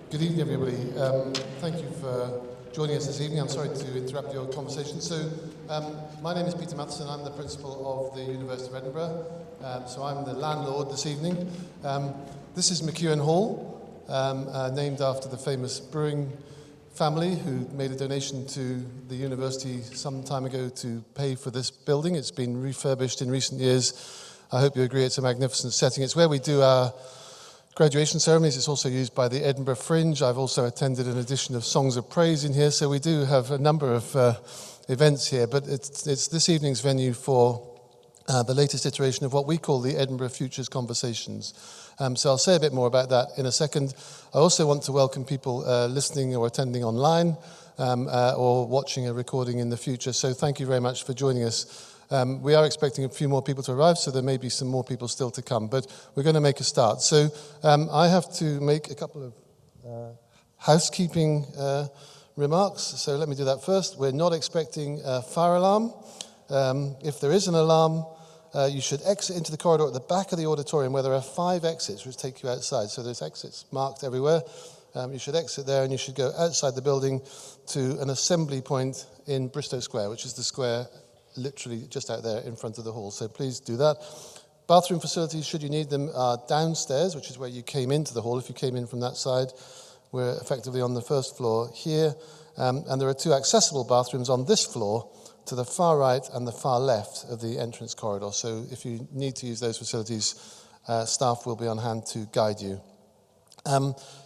Good evening, everybody. Thank you for joining us this evening. I'm sorry to interrupt your conversation. So, my name is Peter Matheson. I'm the principal of the University of Edinburgh. So I'm the landlord this evening. This is McEwen Hall, named after the famous brewing family who made a donation to the university some time ago to pay for this building. It's been refurbished in recent years. I hope you agree it's a magnificent setting. It's where we do our graduation ceremonies. It's also used by the Edinburgh Fringe. I've also attended an edition of Songs of Praise in here, so we do have a number of events here, but it's this evening's venue for the latest iteration of what we call the Edinburgh Futures Conversations. So I'll say a bit more about that in a second. I also want to welcome people listening or attending online or watching a recording in the future, so thank you very much for joining us. We are expecting a few more people to arrive, so there may be some more people still to come, but we're going to make a start. So I have to make a couple of housekeeping remarks, so let me do that first. We're not expecting a fire alarm. If there is an alarm, you should exit into the corridor at the back of the auditorium where there are 5 exits which take you outside. So there's exits marked everywhere. You should exit there and you should go outside the building to an assembly point in Bristow Square, which is the square literally just out there in front of the hall. So please do that. Bathroom facilities, should you need them, are downstairs, which is where you came into the hall. If you came in from that side, we're effectively on the first floor here. And there are 2 accessible bathrooms on this floor to the far right and the far left of the entrance corridor. So if you need to use those facilities, staff will be on hand to guide you.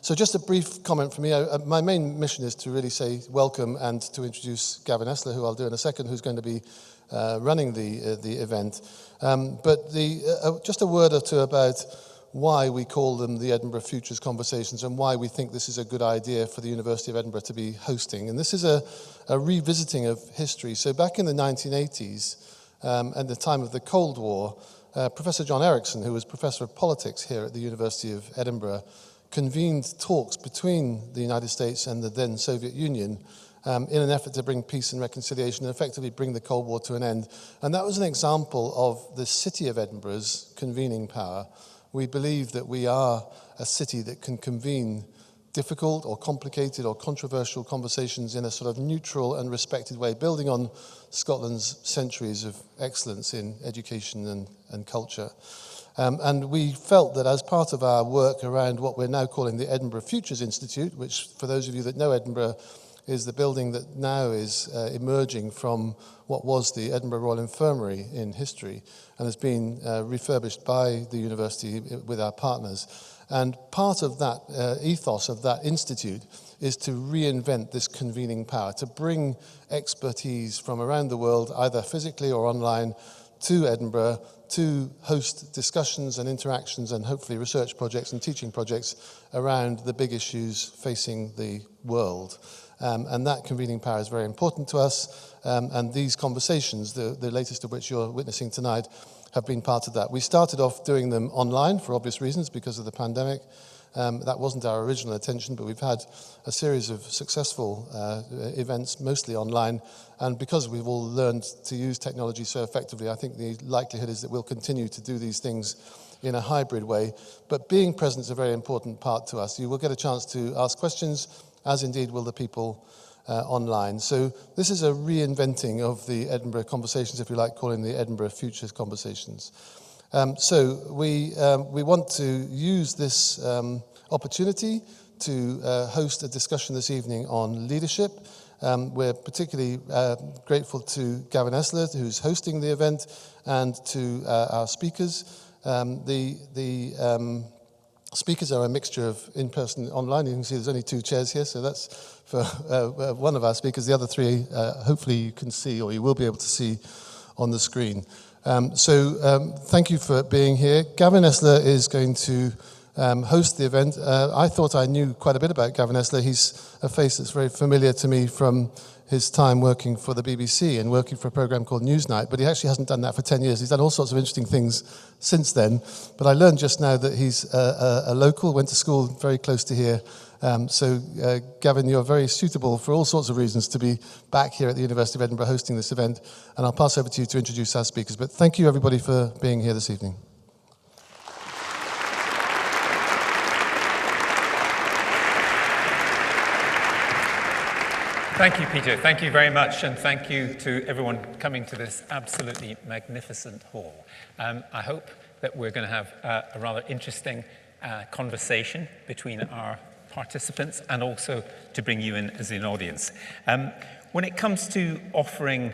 So just a brief comment from me. My main mission is to really say welcome and to introduce Gavin Esler, who I'll do in a second, who's going to be running the event. But just a word or two about why we call them the Edinburgh Futures Conversations and why we think this is a good idea for the University of Edinburgh to be hosting. And this is a revisiting of history. So back in the 1980s, at the time of the Cold War, Professor John Erickson, who was Professor of Politics here at the University of Edinburgh, convened talks between the United States and the then Soviet Union in an effort to bring peace and reconciliation and effectively bring the Cold War to an end. And that was an example of the city of Edinburgh's convening power. We believe that we are a city that can convene difficult or complicated or controversial conversations in a sort of neutral and respected way, building on Scotland's centuries of excellence in education and culture. And we felt that as part of our work around what we're now calling the Edinburgh Futures Institute, which for those of you that know Edinburgh is the building that now is emerging from what was the Edinburgh Royal Infirmary in history and has been refurbished by the university with our partners. And part of that ethos of that institute is to reinvent this convening power, to bring expertise from around the world, either physically or online, to Edinburgh to host discussions and interactions and hopefully research projects and teaching projects around the big issues facing the world. And that convening power is very important to us. And these conversations, the latest of which you're witnessing tonight, have been part of that. We started off doing them online for obvious reasons because of the pandemic. That wasn't our original intention, but we've had a series of successful events, mostly online. And because we've all learned to use technology so effectively, I think the likelihood is that we'll continue to do these things in a hybrid way. But being present is a very important part to us. You will get a chance to ask questions, as indeed will the people online. So this is a reinventing of the Edinburgh Conversations, if you like calling the Edinburgh Futures Conversations. So we want to use this opportunity to host a discussion this evening on leadership. We're particularly grateful to Gavin Esler, who's hosting the event, and to our speakers. The speakers are a mixture of in-person and online. You can see there's only 2 chairs here, so that's for one of our speakers. The other 3, hopefully you can see, or you will be able to see on the screen. So thank you for being here. Gavin Esler is going to host the event. I thought I knew quite a bit about Gavin Esler. He's a face that's very familiar to me from his time working for the BBC and working for a program called Newsnight, but he actually hasn't done that for 10 years. He's done all sorts of interesting things since then, but I learned just now that he's a local, went to school very close to here. So Gavin, you're very suitable for all sorts of reasons to be back here at the University of Edinburgh hosting this event, and I'll pass over to you to introduce our speakers. But thank you everybody for being here this evening. Thank you, Peter. Thank you very much, and thank you to everyone coming to this absolutely magnificent hall. I hope that we're going to have a rather interesting conversation between our participants and also to bring you in as an audience. When it comes to offering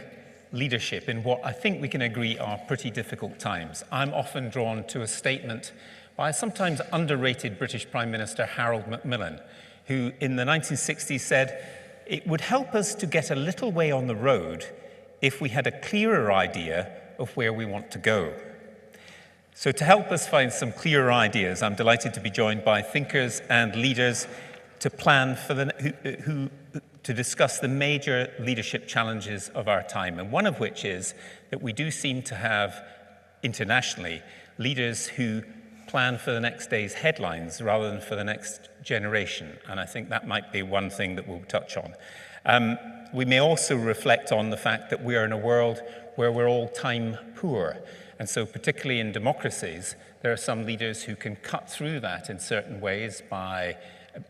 leadership in what I think we can agree are pretty difficult times, I'm often drawn to a statement by a sometimes underrated British Prime Minister Harold Macmillan, who in the 1960s said, "It would help us to get a little way on the road if we had a clearer idea of where we want to go." So to help us find some clearer ideas, I'm delighted to be joined by thinkers and leaders to plan for to discuss the major leadership challenges of our time, and one of which is that we do seem to have internationally leaders who plan for the next day's headlines rather than for the next generation. And I think that might be one thing that we'll touch on. We may also reflect on the fact that we are in a world where we're all time poor. And so particularly in democracies, there are some leaders who can cut through that in certain ways by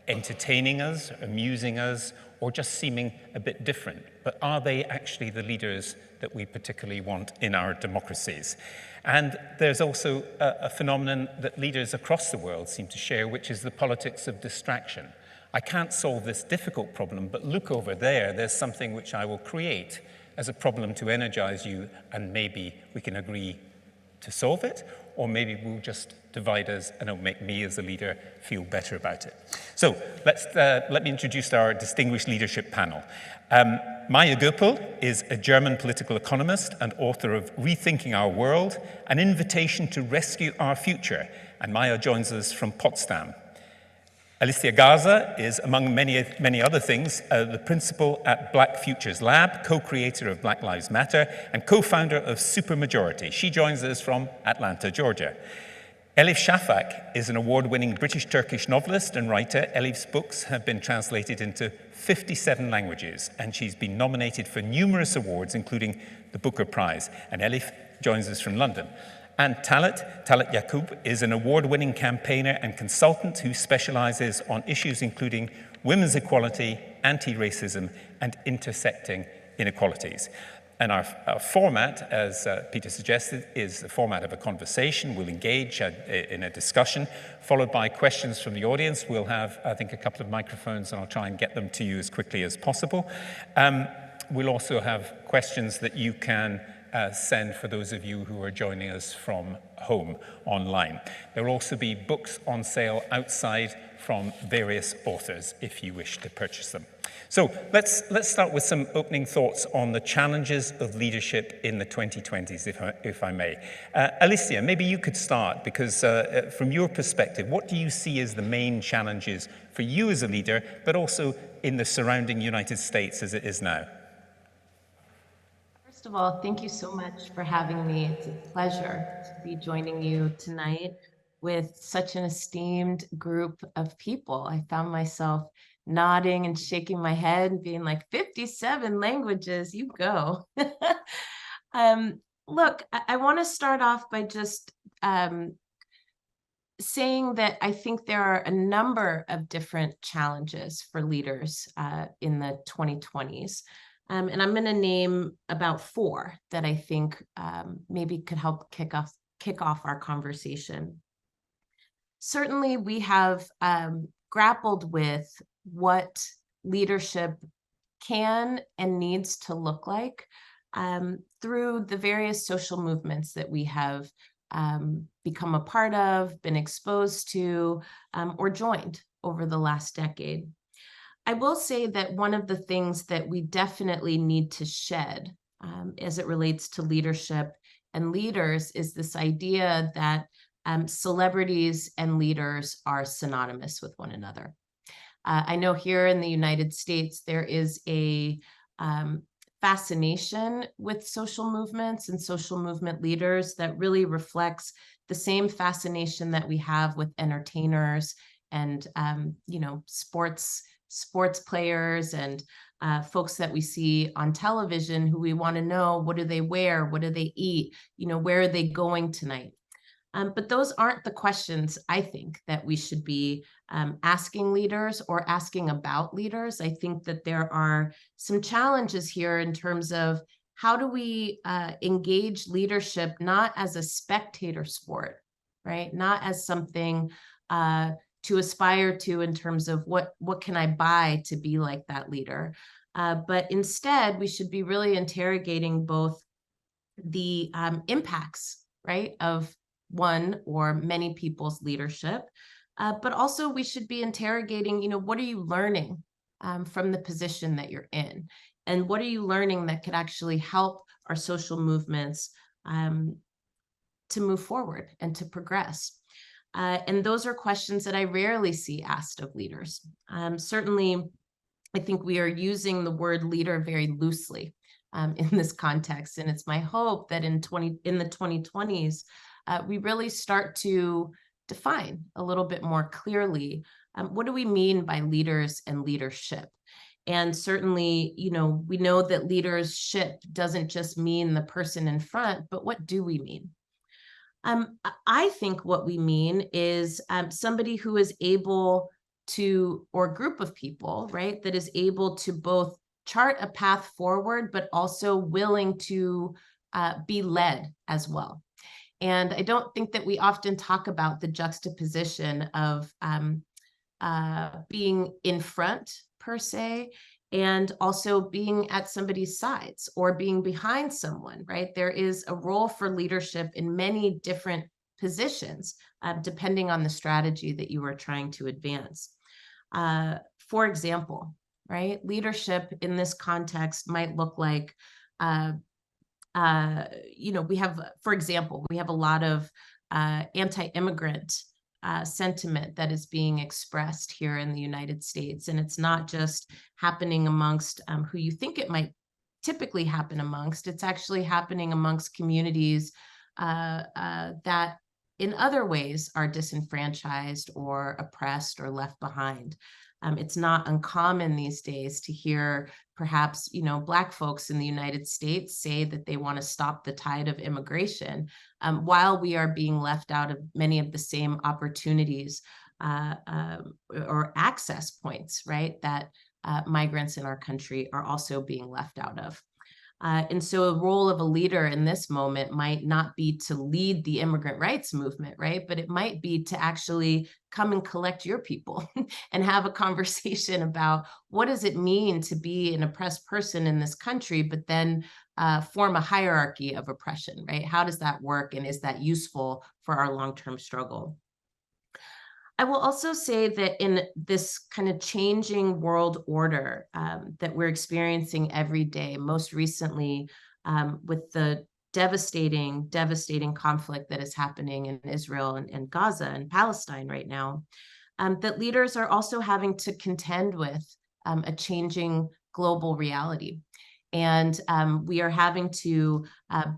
entertaining us, amusing us, or just seeming a bit different. But are they actually the leaders that we particularly want in our democracies? And there's also a phenomenon that leaders across the world seem to share, which is the politics of distraction. I can't solve this difficult problem, but look over there, there's something which I will create as a problem to energize you, and maybe we can agree to solve it, or maybe we'll just divide us and it'll make me as a leader feel better about it. So let me introduce our distinguished leadership panel. Maja Göpel is a German political economist and author of Rethinking Our World, An Invitation to Rescue Our Future, and Maja joins us from Potsdam. Alicia Garza is, among many other things, the principal at Black Futures Lab, co-creator of Black Lives Matter, and co-founder of Supermajority. She joins us from Atlanta, Georgia. Elif Shafak is an award-winning British-Turkish novelist and writer. Elif's books have been translated into 57 languages, and she's been nominated for numerous awards, including the Booker Prize. And Elif joins us from London. And Talat Yaqoob is an award-winning campaigner and consultant who specializes on issues including women's equality, anti-racism, and intersecting inequalities. And our format, as Peter suggested, is the format of a conversation. We'll engage in a discussion, followed by questions from the audience. We'll have, I think, a couple of microphones, and I'll try and get them to you as quickly as possible. We'll also have questions that you can send for those of you who are joining us from home online. There will also be books on sale outside from various authors if you wish to purchase them. So let's start with some opening thoughts on the challenges of leadership in the 2020s, if I may. Alicia, maybe you could start, because from your perspective, what do you see as the main challenges for you as a leader, but also in the surrounding United States as it is now? First of all, thank you so much for having me. It's a pleasure to be joining you tonight with such an esteemed group of people. I found myself nodding and shaking my head and being like, 57 languages, you go. Look, I want to start off by just saying that I think there are a number of different challenges for leaders in the 2020s. And I'm going to name about 4 that I think maybe could help kick off our conversation. Certainly, we have grappled with what leadership can and needs to look like through the various social movements that we have become a part of, been exposed to, or joined over the last decade. I will say that one of the things that we definitely need to shed as it relates to leadership and leaders is this idea that celebrities and leaders are synonymous with one another. I know here in the United States, there is a fascination with social movements and social movement leaders that really reflects the same fascination that we have with entertainers and, sports players and folks that we see on television who we want to know, what do they wear? What do they eat? Where are they going tonight? But those aren't the questions, I think, that we should be asking leaders or asking about leaders. I think that there are some challenges here in terms of how do we engage leadership not as a spectator sport, right? Not as something to aspire to in terms of what can I buy to be like that leader. But instead, we should be really interrogating both the impacts, right, of one or many people's leadership, but also we should be interrogating, what are you learning from the position that you're in? And what are you learning that could actually help our social movements to move forward and to progress? And those are questions that I rarely see asked of leaders. Certainly, I think we are using the word leader very loosely in this context. And it's my hope that in the 2020s, we really start to define a little bit more clearly what do we mean by leaders and leadership. And certainly, we know that leadership doesn't just mean the person in front, but what do we mean? I think what we mean is somebody who is able to, or a group of people, right, that is able to both chart a path forward, but also willing to be led as well. And I don't think that we often talk about the juxtaposition of being in front, per se, and also being at somebody's sides or being behind someone, right? There is a role for leadership in many different positions, depending on the strategy that you are trying to advance. For example, right, leadership in this context might look like, we have, for example, we have a lot of anti-immigrant sentiment that is being expressed here in the United States. And it's not just happening amongst who you think it might typically happen amongst. It's actually happening amongst communities that in other ways are disenfranchised or oppressed or left behind. It's not uncommon these days to hear perhaps, Black folks in the United States say that they want to stop the tide of immigration while we are being left out of many of the same opportunities or access points, right, that migrants in our country are also being left out of. And so a role of a leader in this moment might not be to lead the immigrant rights movement, right? But it might be to actually come and collect your people and have a conversation about what does it mean to be an oppressed person in this country, but then form a hierarchy of oppression, right? How does that work? And is that useful for our long-term struggle? I will also say that in this kind of changing world order that we're experiencing every day, most recently with the devastating conflict that is happening in Israel and Gaza and Palestine right now, that leaders are also having to contend with a changing global reality. And we are having to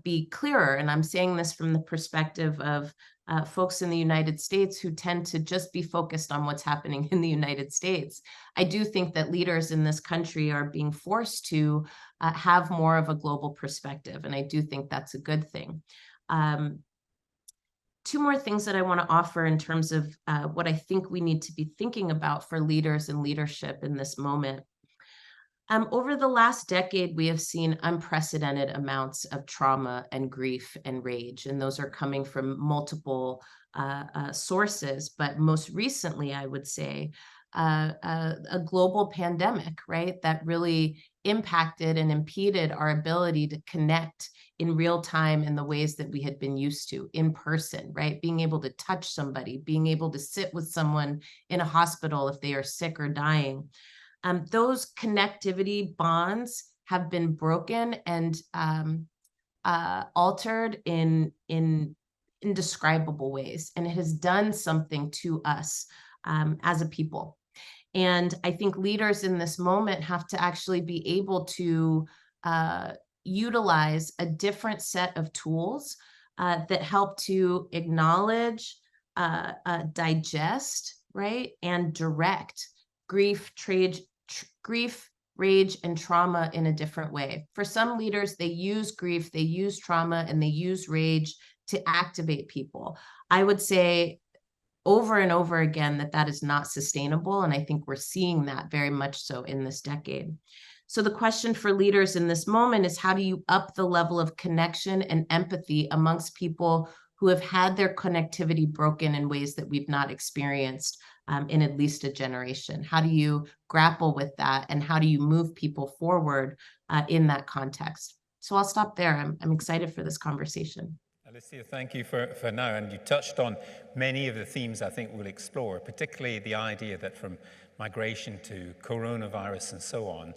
be clearer. And I'm saying this from the perspective of folks in the United States who tend to just be focused on what's happening in the United States. I do think that leaders in this country are being forced to have more of a global perspective. And I do think that's a good thing. Two more things that I want to offer in terms of what I think we need to be thinking about for leaders and leadership in this moment. Over the last decade, we have seen unprecedented amounts of trauma and grief and rage, and those are coming from multiple sources. But most recently, I would say, a global pandemic, right, that really impacted and impeded our ability to connect in real time in the ways that we had been used to in person, right? Being able to touch somebody, being able to sit with someone in a hospital if they are sick or dying. Those connectivity bonds have been broken and altered in indescribable ways, and it has done something to us as a people. And I think leaders in this moment have to actually be able to utilize a different set of tools that help to acknowledge, digest, right, and direct grief, rage, and trauma in a different way. For some leaders, they use grief, they use trauma, and they use rage to activate people. I would say over and over again that is not sustainable. And I think we're seeing that very much so in this decade. So the question for leaders in this moment is, how do you up the level of connection and empathy amongst people who have had their connectivity broken in ways that we've not experienced in at least a generation? How do you grapple with that? And how do you move people forward in that context? So I'll stop there. I'm excited for this conversation. Alicia, thank you for now. And you touched on many of the themes I think we'll explore, particularly the idea that from migration to coronavirus and so on,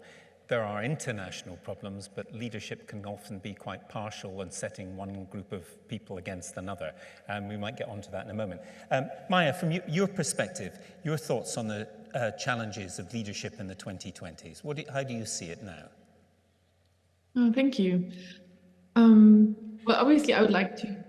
there are international problems, but leadership can often be quite partial and setting one group of people against another. And we might get onto that in a moment. Maja, from your perspective, your thoughts on the challenges of leadership in the 2020s. How do you see it now? Oh, thank you. Well, obviously, I would like to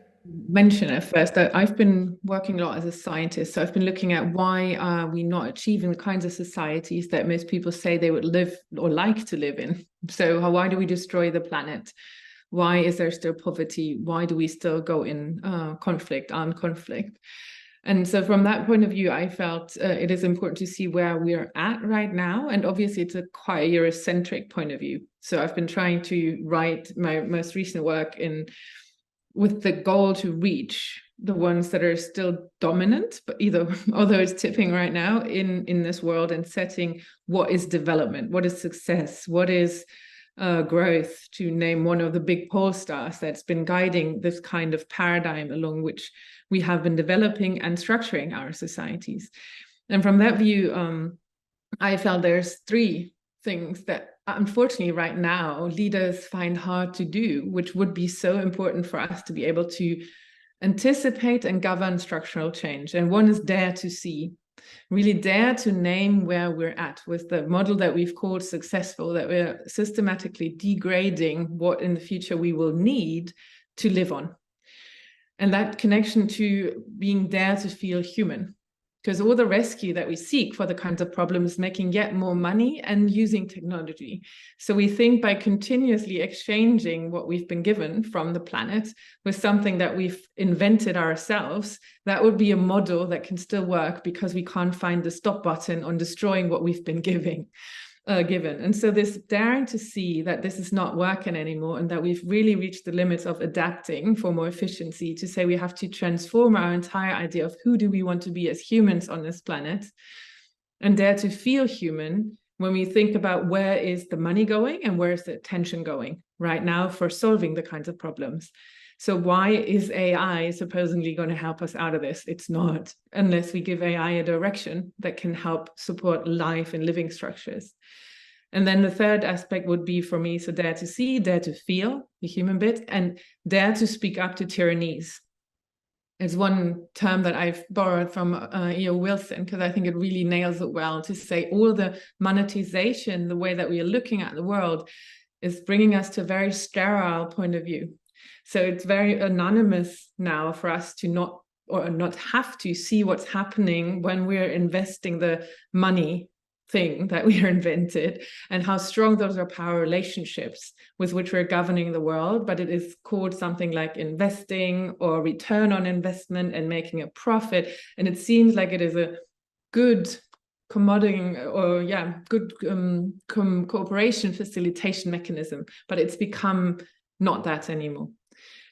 mention at first that I've been working a lot as a scientist. So I've been looking at why are we not achieving the kinds of societies that most people say they would live or like to live in. So why do we destroy the planet? Why is there still poverty? Why do we still go in conflict, armed conflict? And so from that point of view, I felt it is important to see where we are at right now. And obviously, it's quite a Eurocentric point of view. So I've been trying to write my most recent work with the goal to reach the ones that are still dominant, but although it's tipping right now in this world, and setting what is development, what is success, what is growth, to name one of the big pole stars that's been guiding this kind of paradigm along which we have been developing and structuring our societies. And from that view, I felt there's three things that unfortunately right now leaders find hard to do, which would be so important for us to be able to anticipate and govern structural change. And one is dare to see, really dare to name where we're at with the model that we've called successful, that we're systematically degrading what in the future we will need to live on. And that connection to being dare to feel human, because all the rescue that we seek for the kinds of problems, making yet more money and using technology. So we think by continuously exchanging what we've been given from the planet with something that we've invented ourselves, that would be a model that can still work, because we can't find the stop button on destroying what we've been given. And so this daring to see that this is not working anymore, and that we've really reached the limits of adapting for more efficiency, to say we have to transform our entire idea of who do we want to be as humans on this planet, and dare to feel human when we think about where is the money going and where is the attention going right now for solving the kinds of problems. So why is AI supposedly going to help us out of this? It's not, unless we give AI a direction that can help support life and living structures. And then the third aspect would be for me, so dare to see, dare to feel, the human bit, and dare to speak up to tyrannies. It's one term that I've borrowed from E.O. Wilson, because I think it really nails it well, to say all the monetization, the way that we are looking at the world, is bringing us to a very sterile point of view. So it's very anonymous now for us to not have to see what's happening when we're investing the money thing that we are invented, and how strong those are power relationships with which we're governing the world. But it is called something like investing or return on investment and making a profit. And it seems like it is a good commodity or good cooperation facilitation mechanism, but it's become not that anymore.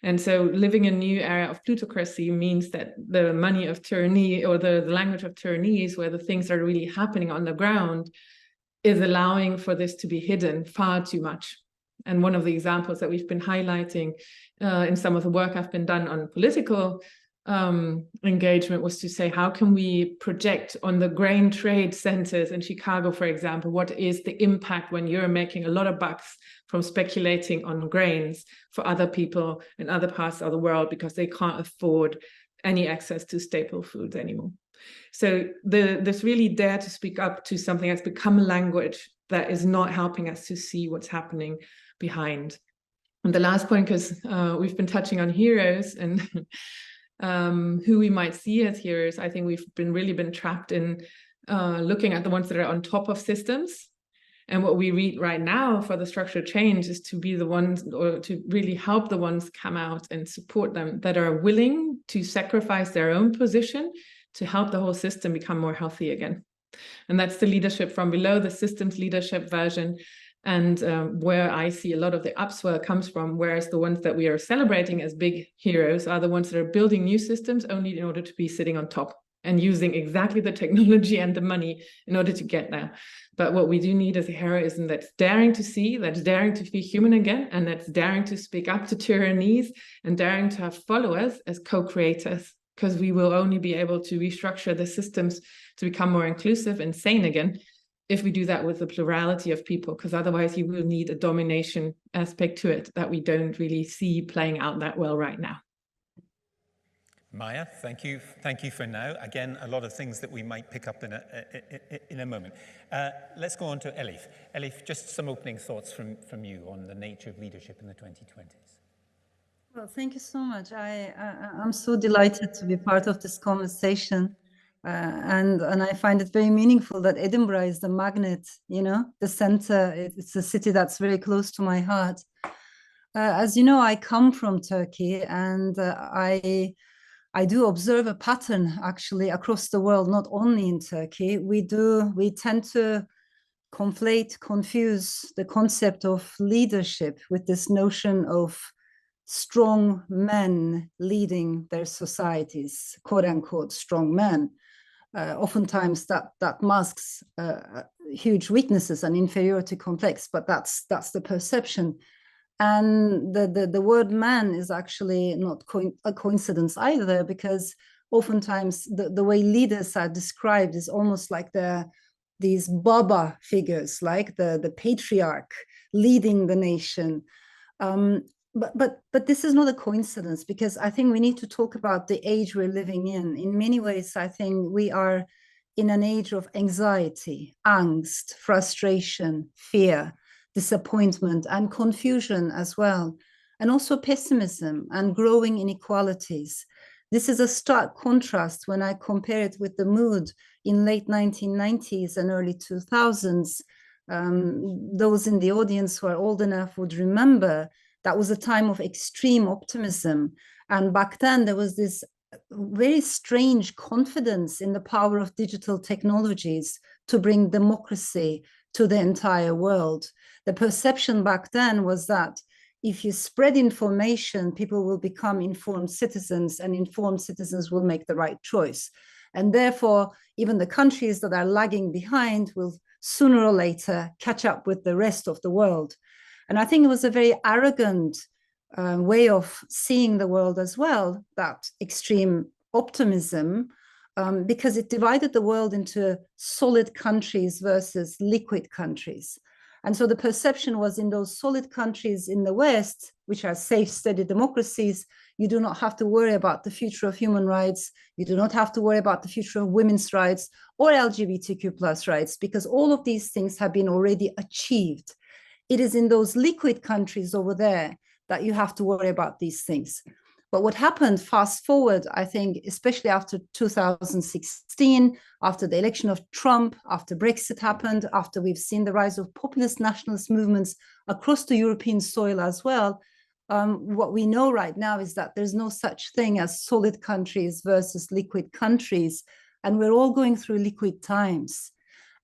And so living in a new era of plutocracy means that the money of tyranny, or the language of tyranny, is where the things are really happening on the ground, is allowing for this to be hidden far too much. And one of the examples that we've been highlighting in some of the work I've been done on political engagement was to say, how can we project on the grain trade centers in Chicago, for example, what is the impact when you're making a lot of bucks from speculating on grains for other people in other parts of the world, because they can't afford any access to staple foods anymore. So this really dare to speak up to something that's become a language that is not helping us to see what's happening behind. And the last point, because we've been touching on heroes and who we might see as heroes, I think we've really been trapped in looking at the ones that are on top of systems. And what we read right now for the structural change is to be the ones, or to really help the ones come out and support them, that are willing to sacrifice their own position to help the whole system become more healthy again. And that's the leadership from below, the systems leadership version, and where I see a lot of the upswell comes from, whereas the ones that we are celebrating as big heroes are the ones that are building new systems only in order to be sitting on top and using exactly the technology and the money in order to get there. But what we do need is a heroism that's daring to see, that's daring to be human again, and that's daring to speak up to tyrannies and daring to have followers as co-creators, because we will only be able to restructure the systems to become more inclusive and sane again if we do that with the plurality of people, because otherwise you will need a domination aspect to it that we don't really see playing out that well right now. Maja, thank you for now. Again, a lot of things that we might pick up in a moment. Let's go on to Elif. Elif, just some opening thoughts from you on the nature of leadership in the 2020s. Well, thank you so much. I'm so delighted to be part of this conversation. And I find it very meaningful that Edinburgh is the magnet, the center. It's a city that's very close to my heart. As you know, I come from Turkey, and I do observe a pattern actually across the world, not only in Turkey. We tend to confuse the concept of leadership with this notion of strong men leading their societies, quote unquote, strong men. Oftentimes that masks huge weaknesses and inferiority complex, but that's the perception. And the word man is actually not a coincidence either, because oftentimes the way leaders are described is almost like these Baba figures, like the patriarch leading the nation. But this is not a coincidence, because I think we need to talk about the age we're living in. In many ways, I think we are in an age of anxiety, angst, frustration, fear, disappointment, and confusion as well, and also pessimism and growing inequalities. This is a stark contrast when I compare it with the mood in late 1990s and early 2000s. Those in the audience who are old enough would remember that was a time of extreme optimism. And back then there was this very strange confidence in the power of digital technologies to bring democracy to the entire world. The perception back then was that if you spread information, people will become informed citizens, and informed citizens will make the right choice. And therefore, even the countries that are lagging behind will sooner or later catch up with the rest of the world. And I think it was a very arrogant way of seeing the world as well, that extreme optimism, because it divided the world into solid countries versus liquid countries. And so the perception was, in those solid countries in the West, which are safe, steady democracies, you do not have to worry about the future of human rights. You do not have to worry about the future of women's rights or LGBTQ plus rights, because all of these things have been already achieved. It is in those liquid countries over there that you have to worry about these things. But what happened, fast forward, I think, especially after 2016, after the election of Trump, after Brexit happened, after we've seen the rise of populist nationalist movements across the European soil as well, what we know right now is that there's no such thing as solid countries versus liquid countries. And we're all going through liquid times.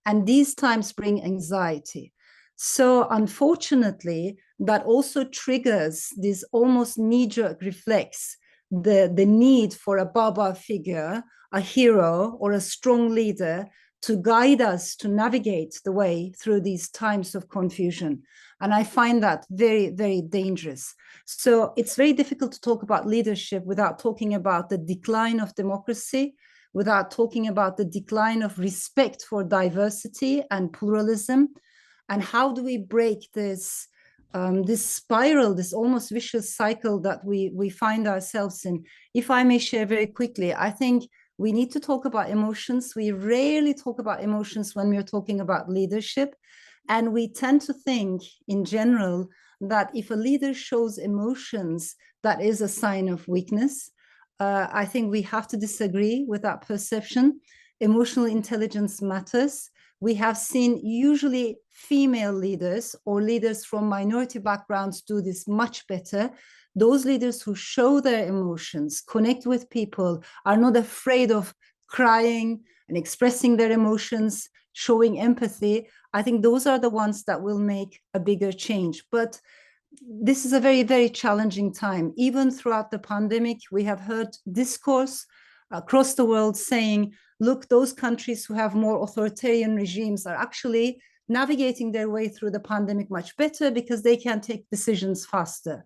And these times bring anxiety. So unfortunately, that also triggers this almost knee-jerk reflex, the need for a Baba figure, a hero, or a strong leader to guide us to navigate the way through these times of confusion. And I find that very, very dangerous. So it's very difficult to talk about leadership without talking about the decline of democracy, without talking about the decline of respect for diversity and pluralism. And how do we break this spiral, this almost vicious cycle that we find ourselves in? If I may share very quickly, I think we need to talk about emotions. We rarely talk about emotions when we're talking about leadership. And we tend to think in general that if a leader shows emotions, that is a sign of weakness. I think we have to disagree with that perception. Emotional intelligence matters. we have seen usually female leaders or leaders from minority backgrounds do this much better. Those leaders who show their emotions, connect with people, are not afraid of crying and expressing their emotions, showing empathy. I think those are the ones that will make a bigger change. But this is a very, very challenging time. Even throughout the pandemic, we have heard discourse across the world saying, look, those countries who have more authoritarian regimes are actually navigating their way through the pandemic much better because they can take decisions faster.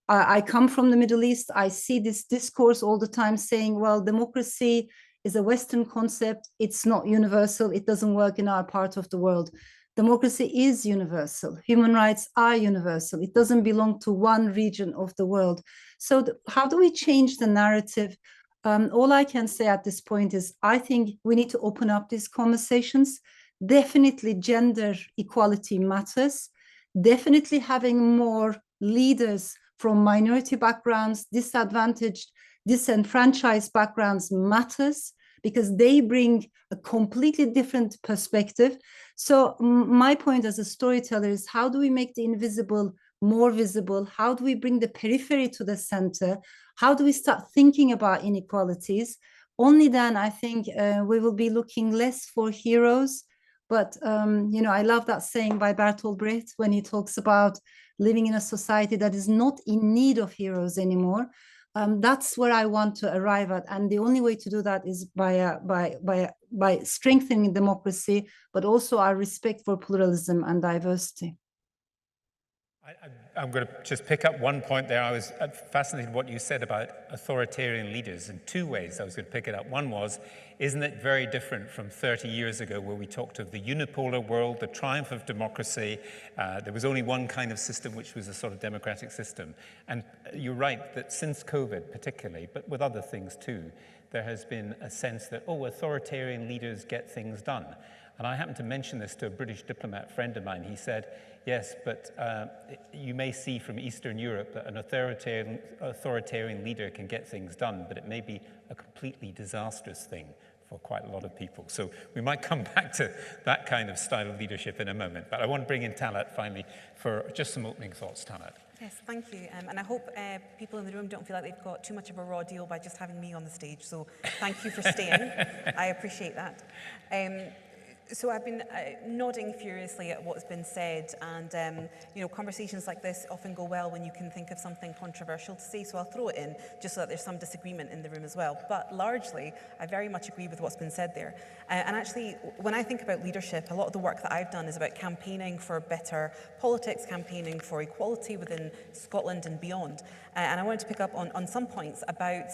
I come from the Middle East. I see this discourse all the time saying, well, democracy is a Western concept. It's not universal. It doesn't work in our part of the world. Democracy is universal. Human rights are universal. It doesn't belong to one region of the world. So how do we change the narrative? All I can say at this point is I think we need to open up these conversations. Definitely gender equality matters. Definitely having more leaders from minority backgrounds, disadvantaged, disenfranchised backgrounds matters because they bring a completely different perspective. So my point as a storyteller is how do we make the invisible more visible? How do we bring the periphery to the center? How do we start thinking about inequalities? Only then I think we will be looking less for heroes. But, I love that saying by Bertolt Brecht when he talks about living in a society that is not in need of heroes anymore. That's where I want to arrive at. And the only way to do that is by strengthening democracy, but also our respect for pluralism and diversity. I'm going to just pick up one point there. I was fascinated what you said about authoritarian leaders in two ways. I was going to pick it up. One was, isn't it very different from 30 years ago where we talked of the unipolar world, the triumph of democracy? There was only one kind of system, which was a sort of democratic system. And you're right that since COVID particularly, but with other things too, there has been a sense that, authoritarian leaders get things done. And I happened to mention this to a British diplomat friend of mine. He said, yes, but you may see from Eastern Europe that an authoritarian leader can get things done, but it may be a completely disastrous thing for quite a lot of people. So we might come back to that kind of style of leadership in a moment. But I want to bring in Talat finally for just some opening thoughts. Talat. Yes, thank you. And I hope people in the room don't feel like they've got too much of a raw deal by just having me on the stage. So thank you for staying. I appreciate that. So I've been nodding furiously at what's been said, and conversations like this often go well when you can think of something controversial to say, so I'll throw it in just so that there's some disagreement in the room as well. But largely, I very much agree with what's been said there. And actually, when I think about leadership, a lot of the work that I've done is about campaigning for better politics, campaigning for equality within Scotland and beyond. And I wanted to pick up on some points about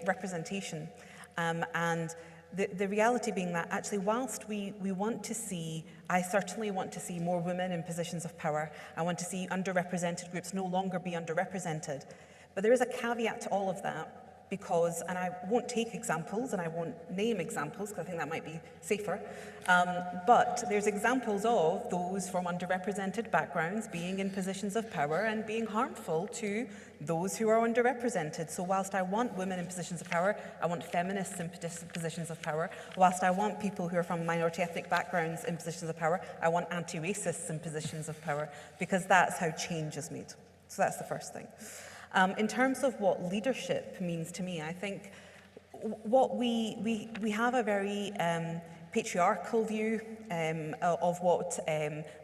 representation and the reality being that actually whilst we want to see, I certainly want to see more women in positions of power. I want to see underrepresented groups no longer be underrepresented. But there is a caveat to all of that because, and I won't take examples and I won't name examples because I think that might be safer, but there's examples of those from underrepresented backgrounds being in positions of power and being harmful to those who are underrepresented. So whilst I want women in positions of power, I want feminists in positions of power. Whilst I want people who are from minority ethnic backgrounds in positions of power, I want anti-racists in positions of power because that's how change is made. So that's the first thing. In terms of what leadership means to me, I think what we have a very patriarchal view of what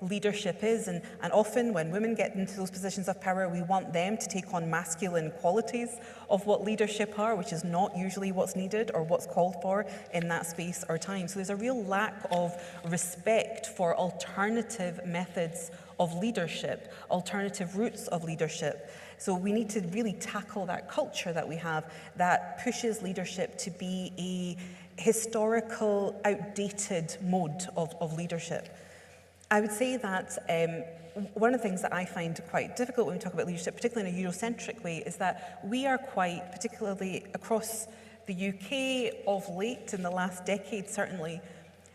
leadership is, and often when women get into those positions of power, we want them to take on masculine qualities of what leadership are, which is not usually what's needed or what's called for in that space or time. So there's a real lack of respect for alternative methods of leadership, alternative routes of leadership. So we need to really tackle that culture that we have that pushes leadership to be a historical, outdated mode of leadership. I would say that one of the things that I find quite difficult when we talk about leadership, particularly in a Eurocentric way, is that we are quite, particularly across the UK of late, in the last decade certainly,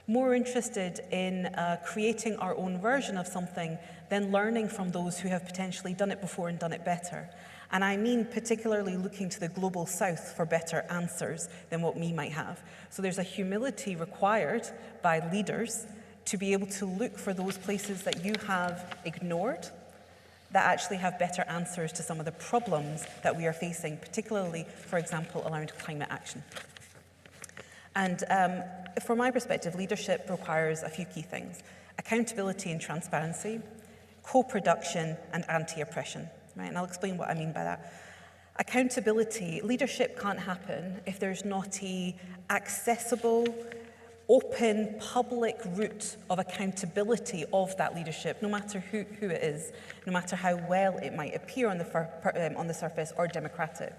more interested in creating our own version of something than learning from those who have potentially done it before and done it better. And I mean particularly looking to the global south for better answers than what we might have. So there's a humility required by leaders to be able to look for those places that you have ignored that actually have better answers to some of the problems that we are facing, particularly, for example, around climate action. And from my perspective, leadership requires a few key things: accountability and transparency, co-production, and anti-oppression. Right? And I'll explain what I mean by that. Accountability, leadership can't happen if there's not an accessible, open, public route of accountability of that leadership, no matter who it is, no matter how well it might appear on the surface or democratic.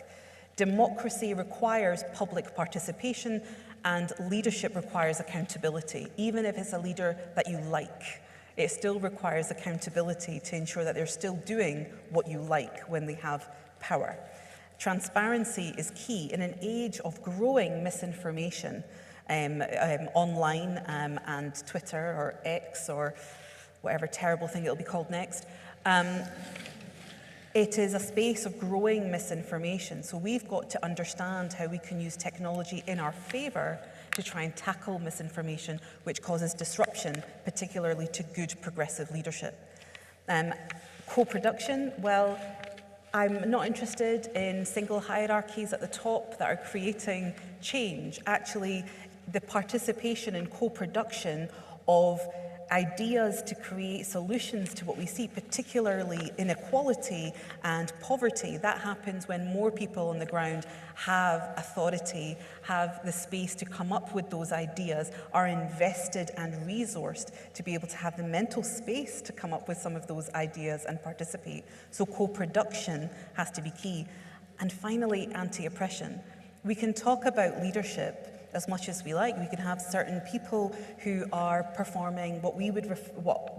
Democracy requires public participation, and leadership requires accountability. Even if it's a leader that you like, it still requires accountability to ensure that they're still doing what you like when they have power. Transparency is key in an age of growing misinformation online and Twitter or X or whatever terrible thing it'll be called next. It is a space of growing misinformation, so we've got to understand how we can use technology in our favour to try and tackle misinformation, which causes disruption, particularly to good progressive leadership. Co-production, well, I'm not interested in single hierarchies at the top that are creating change. Actually, the participation in co-production of ideas to create solutions to what we see, particularly inequality and poverty, that happens when more people on the ground have authority, have the space to come up with those ideas, are invested and resourced to be able to have the mental space to come up with some of those ideas and participate. So co-production has to be key. And finally, anti-oppression. We can talk about leadership as much as we like. We can have certain people who are performing what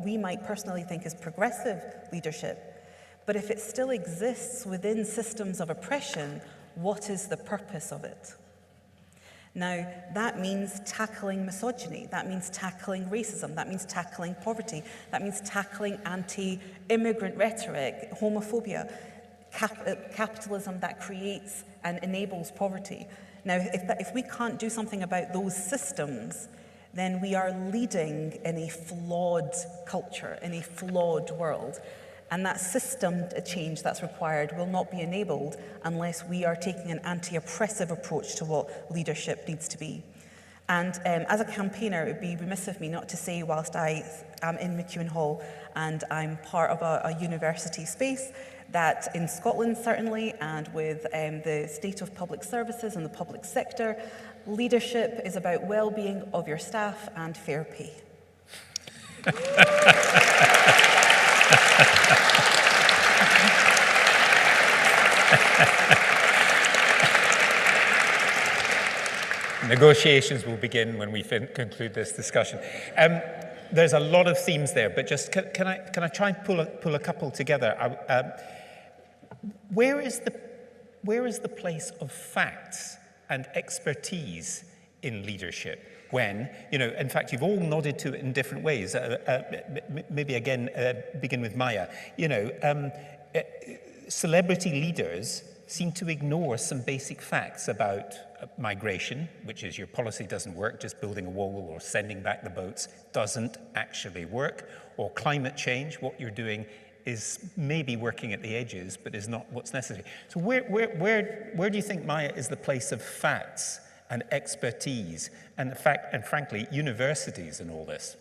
we might personally think is progressive leadership. But if it still exists within systems of oppression, what is the purpose of it? Now, that means tackling misogyny, that means tackling racism, that means tackling poverty, that means tackling anti-immigrant rhetoric, homophobia, capitalism that creates and enables poverty. Now, if we can't do something about those systems, then we are leading in a flawed culture, in a flawed world. And that system change that's required will not be enabled unless we are taking an anti-oppressive approach to what leadership needs to be. And as a campaigner, it would be remiss of me not to say, whilst I am in McEwen Hall and I'm part of a university space, that in Scotland certainly, and with the state of public services and the public sector, leadership is about well-being of your staff and fair pay. Negotiations will begin when we conclude this discussion. There's a lot of themes there, but just can I try and pull a couple together? Where is the place of facts and expertise in leadership? When, in fact, you've all nodded to it in different ways. Maybe again, begin with Maja. Celebrity leaders seem to ignore some basic facts about migration, which is your policy doesn't work, just building a wall or sending back the boats doesn't actually work, or climate change, what you're doing is maybe working at the edges, but is not what's necessary. So where do you think, Maja, is the place of facts and expertise and frankly, universities in all this?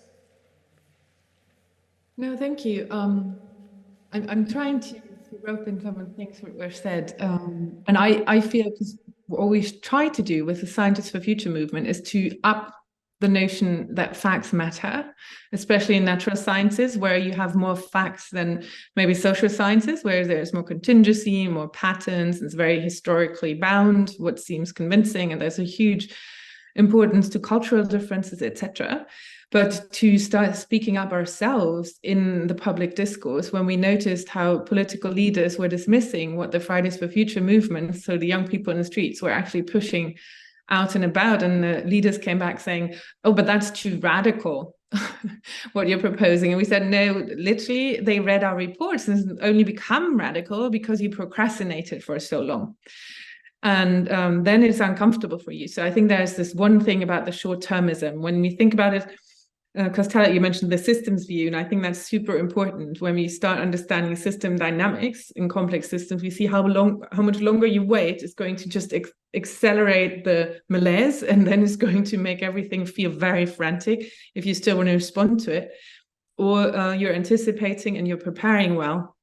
No, thank you. I'm trying to rope in some of the things that were said. And I feel, because what we try to do with the Scientists for Future movement is to up the notion that facts matter, especially in natural sciences, where you have more facts than maybe social sciences, where there's more contingency, more patterns, and it's very historically bound, what seems convincing, and there's a huge importance to cultural differences, etc. But to start speaking up ourselves in the public discourse, when we noticed how political leaders were dismissing what the Fridays for Future movement, so the young people in the streets, were actually pushing out and about, and the leaders came back saying, oh, but that's too radical, what you're proposing. And we said, no, literally, they read our reports and only become radical because you procrastinated for so long. And then it's uncomfortable for you. So I think there's this one thing about the short-termism. When we think about it, because Talat, you mentioned the systems view, and I think that's super important. When we start understanding system dynamics in complex systems, we see how much longer you wait is going to just accelerate the malaise, and then it's going to make everything feel very frantic if you still want to respond to it. Or you're anticipating and you're preparing well,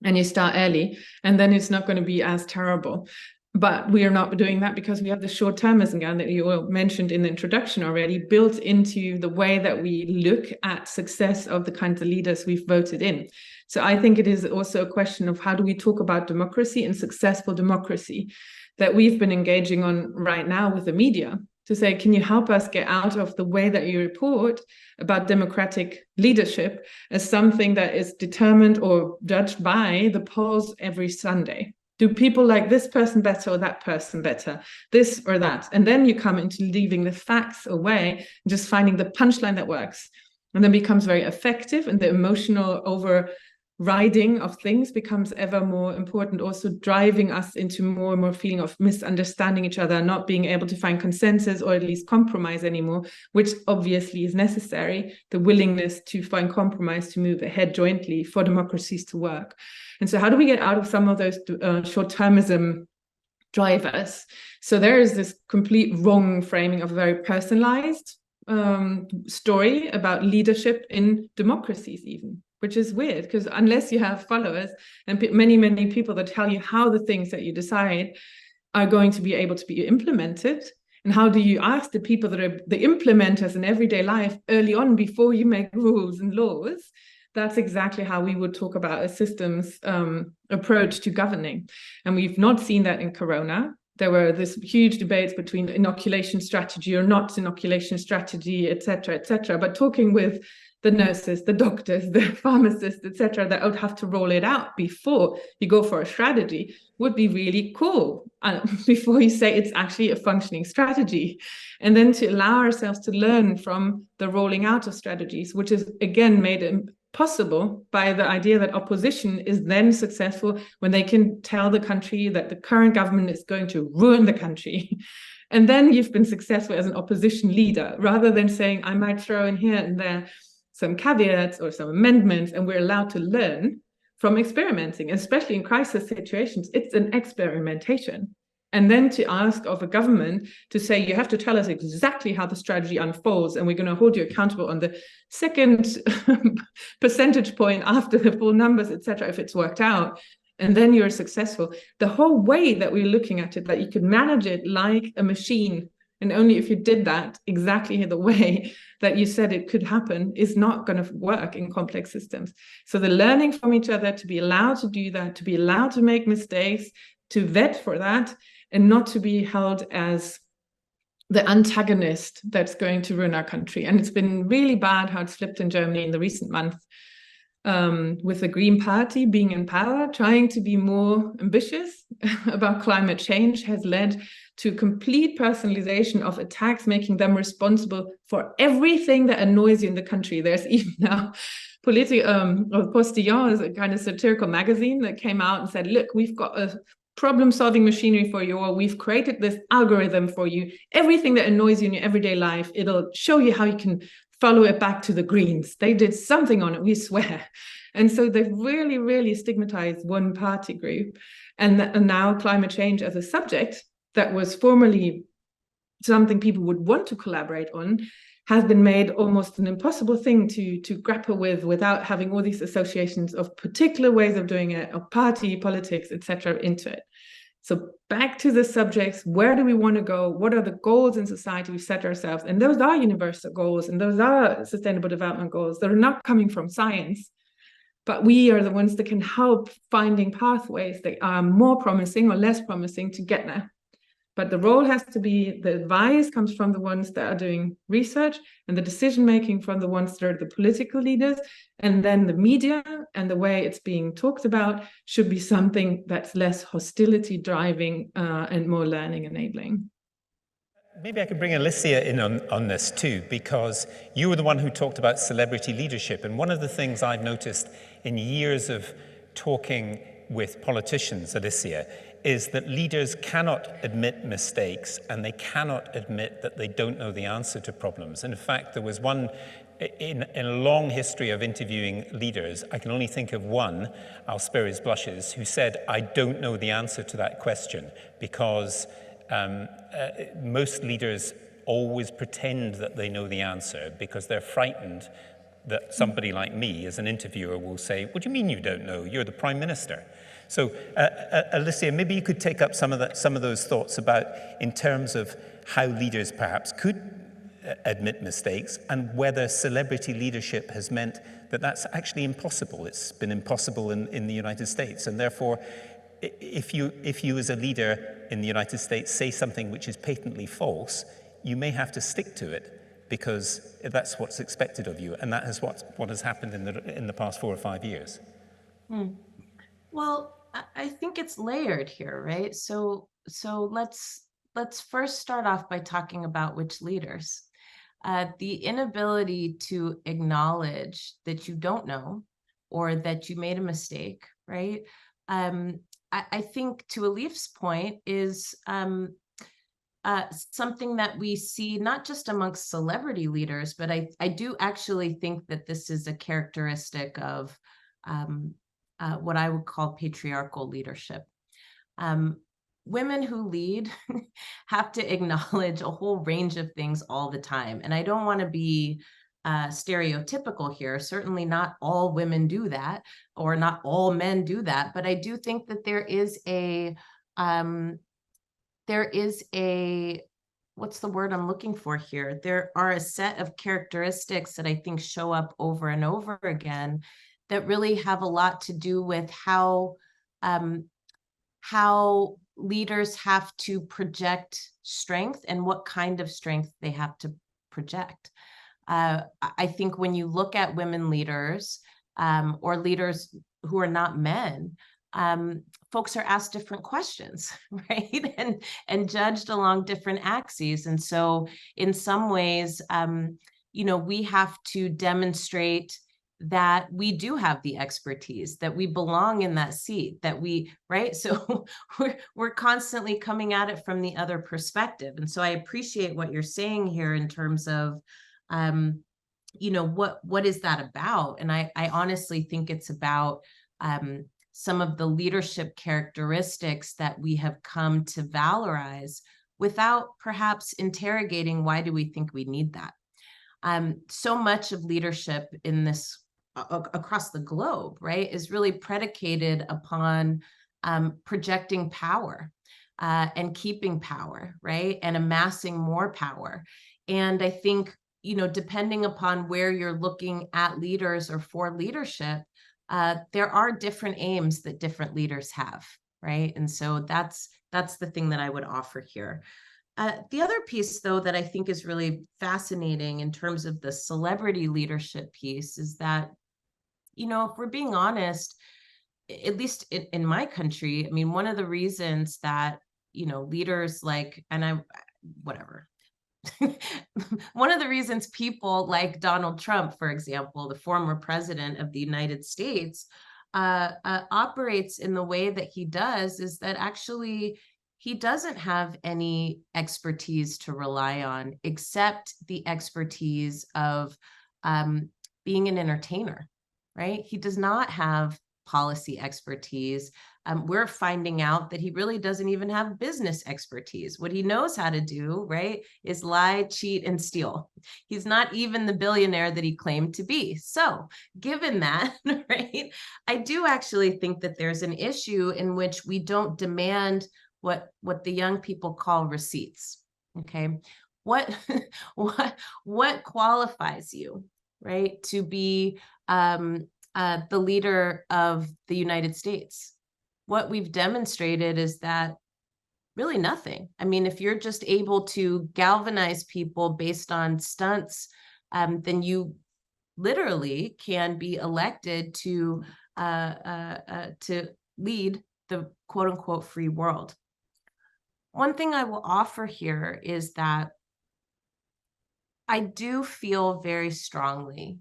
and you start early, and then it's not going to be as terrible. But we are not doing that because we have the short-termism that you all mentioned in the introduction already, built into the way that we look at success of the kinds of leaders we've voted in. So I think it is also a question of how do we talk about democracy and successful democracy that we've been engaging on right now with the media, to say, can you help us get out of the way that you report about democratic leadership as something that is determined or judged by the polls every Sunday? Do people like this person better or that person better, this or that? And then you come into leaving the facts away, and just finding the punchline that works, and then becomes very effective, and the emotional overriding of things becomes ever more important, also driving us into more and more feeling of misunderstanding each other, not being able to find consensus or at least compromise anymore, which obviously is necessary, the willingness to find compromise to move ahead jointly for democracies to work. And so how do we get out of some of those short-termism drivers? So there is this complete wrong framing of a very personalized story about leadership in democracies even, which is weird, because unless you have followers and many people that tell you how the things that you decide are going to be able to be implemented, and how do you ask the people that are the implementers in everyday life early on before you make rules and laws? That's exactly how we would talk about a systems approach to governing. And we've not seen that in Corona. There were this huge debates between inoculation strategy or not inoculation strategy, et cetera, but talking with the nurses, the doctors, the pharmacists, et cetera, that would have to roll it out before you go for a strategy would be really cool, before you say it's actually a functioning strategy. And then to allow ourselves to learn from the rolling out of strategies, which is again made possible by the idea that opposition is then successful when they can tell the country that the current government is going to ruin the country. And then you've been successful as an opposition leader, rather than saying, I might throw in here and there some caveats or some amendments, and we're allowed to learn from experimenting, especially in crisis situations. It's an experimentation. And then to ask of a government to say, you have to tell us exactly how the strategy unfolds, and we're going to hold you accountable on the second percentage point after the full numbers, et cetera, if it's worked out, and then you're successful. The whole way that we're looking at it, that you could manage it like a machine, and only if you did that exactly the way that you said it could happen, is not going to work in complex systems. So the learning from each other, to be allowed to do that, to be allowed to make mistakes, to vet for that, and not to be held as the antagonist that's going to ruin our country. And it's been really bad how it's flipped in Germany in the recent month, with the Green Party being in power, trying to be more ambitious about climate change has led to complete personalization of attacks, making them responsible for everything that annoys you in the country. There's even now Postillon is a kind of satirical magazine that came out and said, look, we've got a problem-solving machinery for you, or we've created this algorithm for you. Everything that annoys you in your everyday life, it'll show you how you can follow it back to the Greens. They did something on it, we swear. And so they've really, really stigmatized one party group. And now climate change as a subject that was formerly something people would want to collaborate on has been made almost an impossible thing to grapple with without having all these associations of particular ways of doing it, of party politics, etc., into it. So back to the subjects, where do we want to go? What are the goals in society we set ourselves? And those are universal goals, and those are sustainable development goals that are not coming from science, but we are the ones that can help finding pathways that are more promising or less promising to get there. But the role has to be, the advice comes from the ones that are doing research, and the decision-making from the ones that are the political leaders, and then the media and the way it's being talked about should be something that's less hostility driving and more learning enabling. Maybe I could bring Alicia in on this too, because you were the one who talked about celebrity leadership. And one of the things I've noticed in years of talking with politicians, Alicia, is that leaders cannot admit mistakes, and they cannot admit that they don't know the answer to problems. And in fact, there was one in a long history of interviewing leaders, I can only think of one, I'll spare his blushes, who said, I don't know the answer to that question, because most leaders always pretend that they know the answer because they're frightened that somebody like me, as an interviewer, will say, what do you mean you don't know? You're the Prime Minister. So, Alicia, maybe you could take up some of those thoughts about, in terms of how leaders perhaps could admit mistakes, and whether celebrity leadership has meant that that's actually impossible. It's been impossible in the United States, and therefore, if you as a leader in the United States say something which is patently false, you may have to stick to it because that's what's expected of you, and that is what has happened in the past 4 or 5 years. Well, I think it's layered here, right? So let's first start off by talking about which leaders. The inability to acknowledge that you don't know or that you made a mistake, right? I think, to Elif's point, is something that we see not just amongst celebrity leaders, but I do actually think that this is a characteristic of what I would call patriarchal leadership. Women who lead have to acknowledge a whole range of things all the time. And I don't want to be stereotypical here. Certainly not all women do that, or not all men do that. But I do think that there is a, what's the word I'm looking for here? There are a set of characteristics that I think show up over and over again that really have a lot to do with how leaders have to project strength and what kind of strength they have to project. I think when you look at women leaders or leaders who are not men, folks are asked different questions, right? And judged along different axes. And so in some ways, we have to demonstrate that we do have the expertise, that we belong in that seat, that we, right? So we're constantly coming at it from the other perspective. And so I appreciate what you're saying here in terms of, what is that about? And I honestly think it's about some of the leadership characteristics that we have come to valorize without perhaps interrogating, why do we think we need that? So much of leadership in this across the globe, right, is really predicated upon projecting power and keeping power, right, and amassing more power. And I think, depending upon where you're looking at leaders or for leadership, there are different aims that different leaders have, right? And so that's the thing that I would offer here. The other piece, though, that I think is really fascinating in terms of the celebrity leadership piece is that, if we're being honest, at least in my country, I mean, one of the reasons that, leaders like, one of the reasons people like Donald Trump, for example, the former president of the United States, operates in the way that he does is that actually he doesn't have any expertise to rely on except the expertise of being an entertainer, right? He does not have policy expertise. We're finding out that he really doesn't even have business expertise. What he knows how to do, right, is lie, cheat, and steal. He's not even the billionaire that he claimed to be. So given that, right, I do actually think that there's an issue in which we don't demand what the young people call receipts, okay? What qualifies you, right, to be the leader of the United States? What we've demonstrated is that really nothing. I mean, if you're just able to galvanize people based on stunts, then you literally can be elected to lead the quote unquote free world. One thing I will offer here is that I do feel very strongly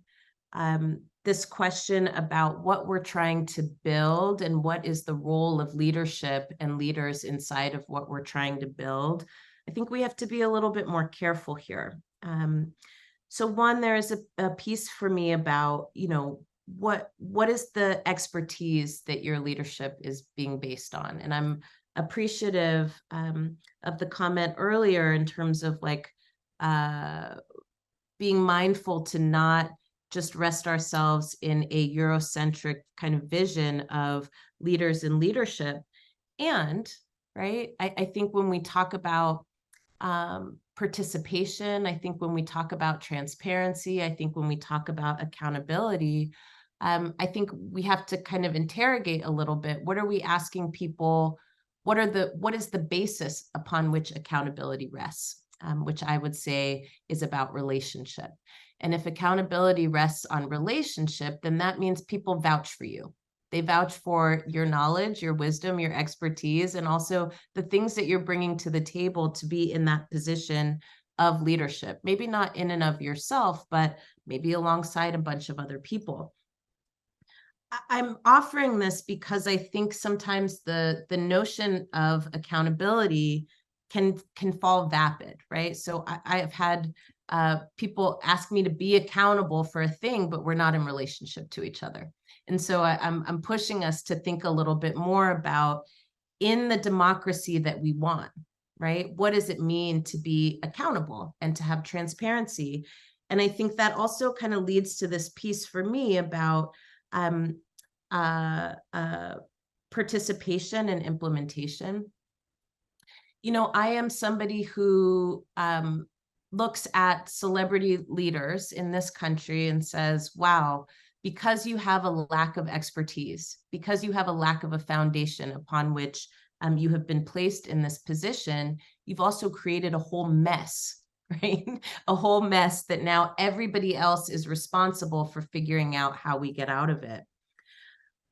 this question about what we're trying to build and what is the role of leadership and leaders inside of what we're trying to build. I think we have to be a little bit more careful here. So one, there is a piece for me about, what is the expertise that your leadership is being based on? And I'm appreciative of the comment earlier in terms of like being mindful to not just rest ourselves in a Eurocentric kind of vision of leaders and leadership. And, right, I think when we talk about participation, I think when we talk about transparency, I think when we talk about accountability, I think we have to kind of interrogate a little bit. What are we asking people? What is the basis upon which accountability rests? Which I would say is about relationship. And if accountability rests on relationship, then that means people vouch for you. They vouch for your knowledge, your wisdom, your expertise, and also the things that you're bringing to the table to be in that position of leadership. Maybe not in and of yourself, but maybe alongside a bunch of other people. I'm offering this because I think sometimes the notion of accountability can fall vapid, right? So I have had people ask me to be accountable for a thing, but we're not in relationship to each other. And so I'm pushing us to think a little bit more about, in the democracy that we want, right? What does it mean to be accountable and to have transparency? And I think that also kind of leads to this piece for me about participation and implementation. I am somebody who looks at celebrity leaders in this country and says, wow, because you have a lack of expertise, because you have a lack of a foundation upon which you have been placed in this position, you've also created a whole mess, right? A whole mess that now everybody else is responsible for figuring out how we get out of it.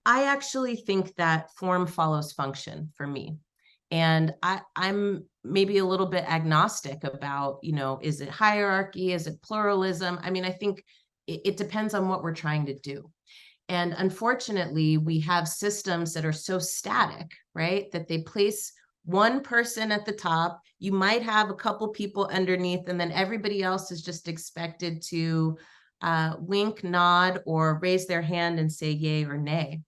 I actually think that form follows function for me. And I'm maybe a little bit agnostic about, is it hierarchy? Is it pluralism? I mean, I think it depends on what we're trying to do. And unfortunately, we have systems that are so static, right? That they place one person at the top. You might have a couple people underneath, and then everybody else is just expected to wink, nod, or raise their hand and say yay or nay.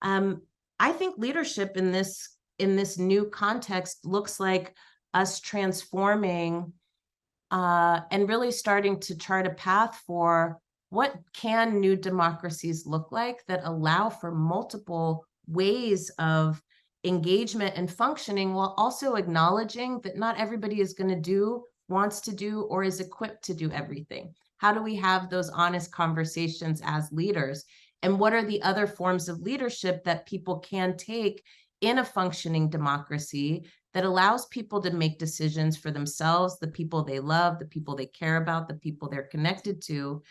I think leadership in this new context looks like us transforming and really starting to chart a path for what can new democracies look like that allow for multiple ways of engagement and functioning, while also acknowledging that not everybody is going to do, wants to do, or is equipped to do everything. How do we have those honest conversations as leaders? And what are the other forms of leadership that people can take in a functioning democracy that allows people to make decisions for themselves, the people they love, the people they care about, the people they're connected to,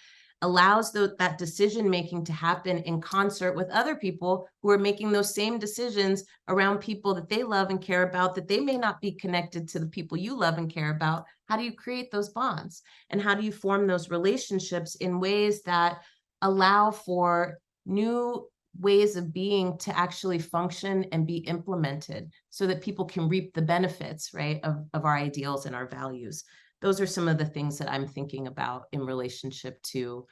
allows that decision-making to happen in concert with other people who are making those same decisions around people that they love and care about, that they may not be connected to the people you love and care about. How do you create those bonds? And how do you form those relationships in ways that allow for new ways of being to actually function and be implemented so that people can reap the benefits, right, of our ideals and our values? Those are some of the things that I'm thinking about in relationship to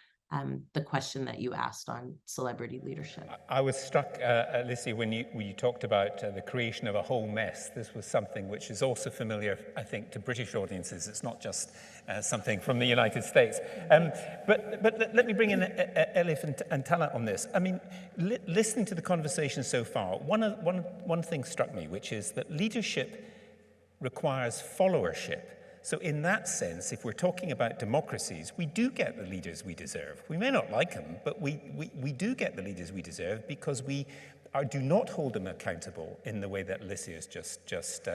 the question that you asked on celebrity leadership. I was struck, Alicia, when you talked about the creation of a whole mess. This was something which is also familiar, I think, to British audiences. It's not just something from the United States. But let me bring in Elif and Talat on this. I mean, listening to the conversation so far, one thing struck me, which is that leadership requires followership. So in that sense, if we're talking about democracies, we do get the leaders we deserve. We may not like them, but we do get the leaders we deserve because we do not hold them accountable in the way that Alicia has just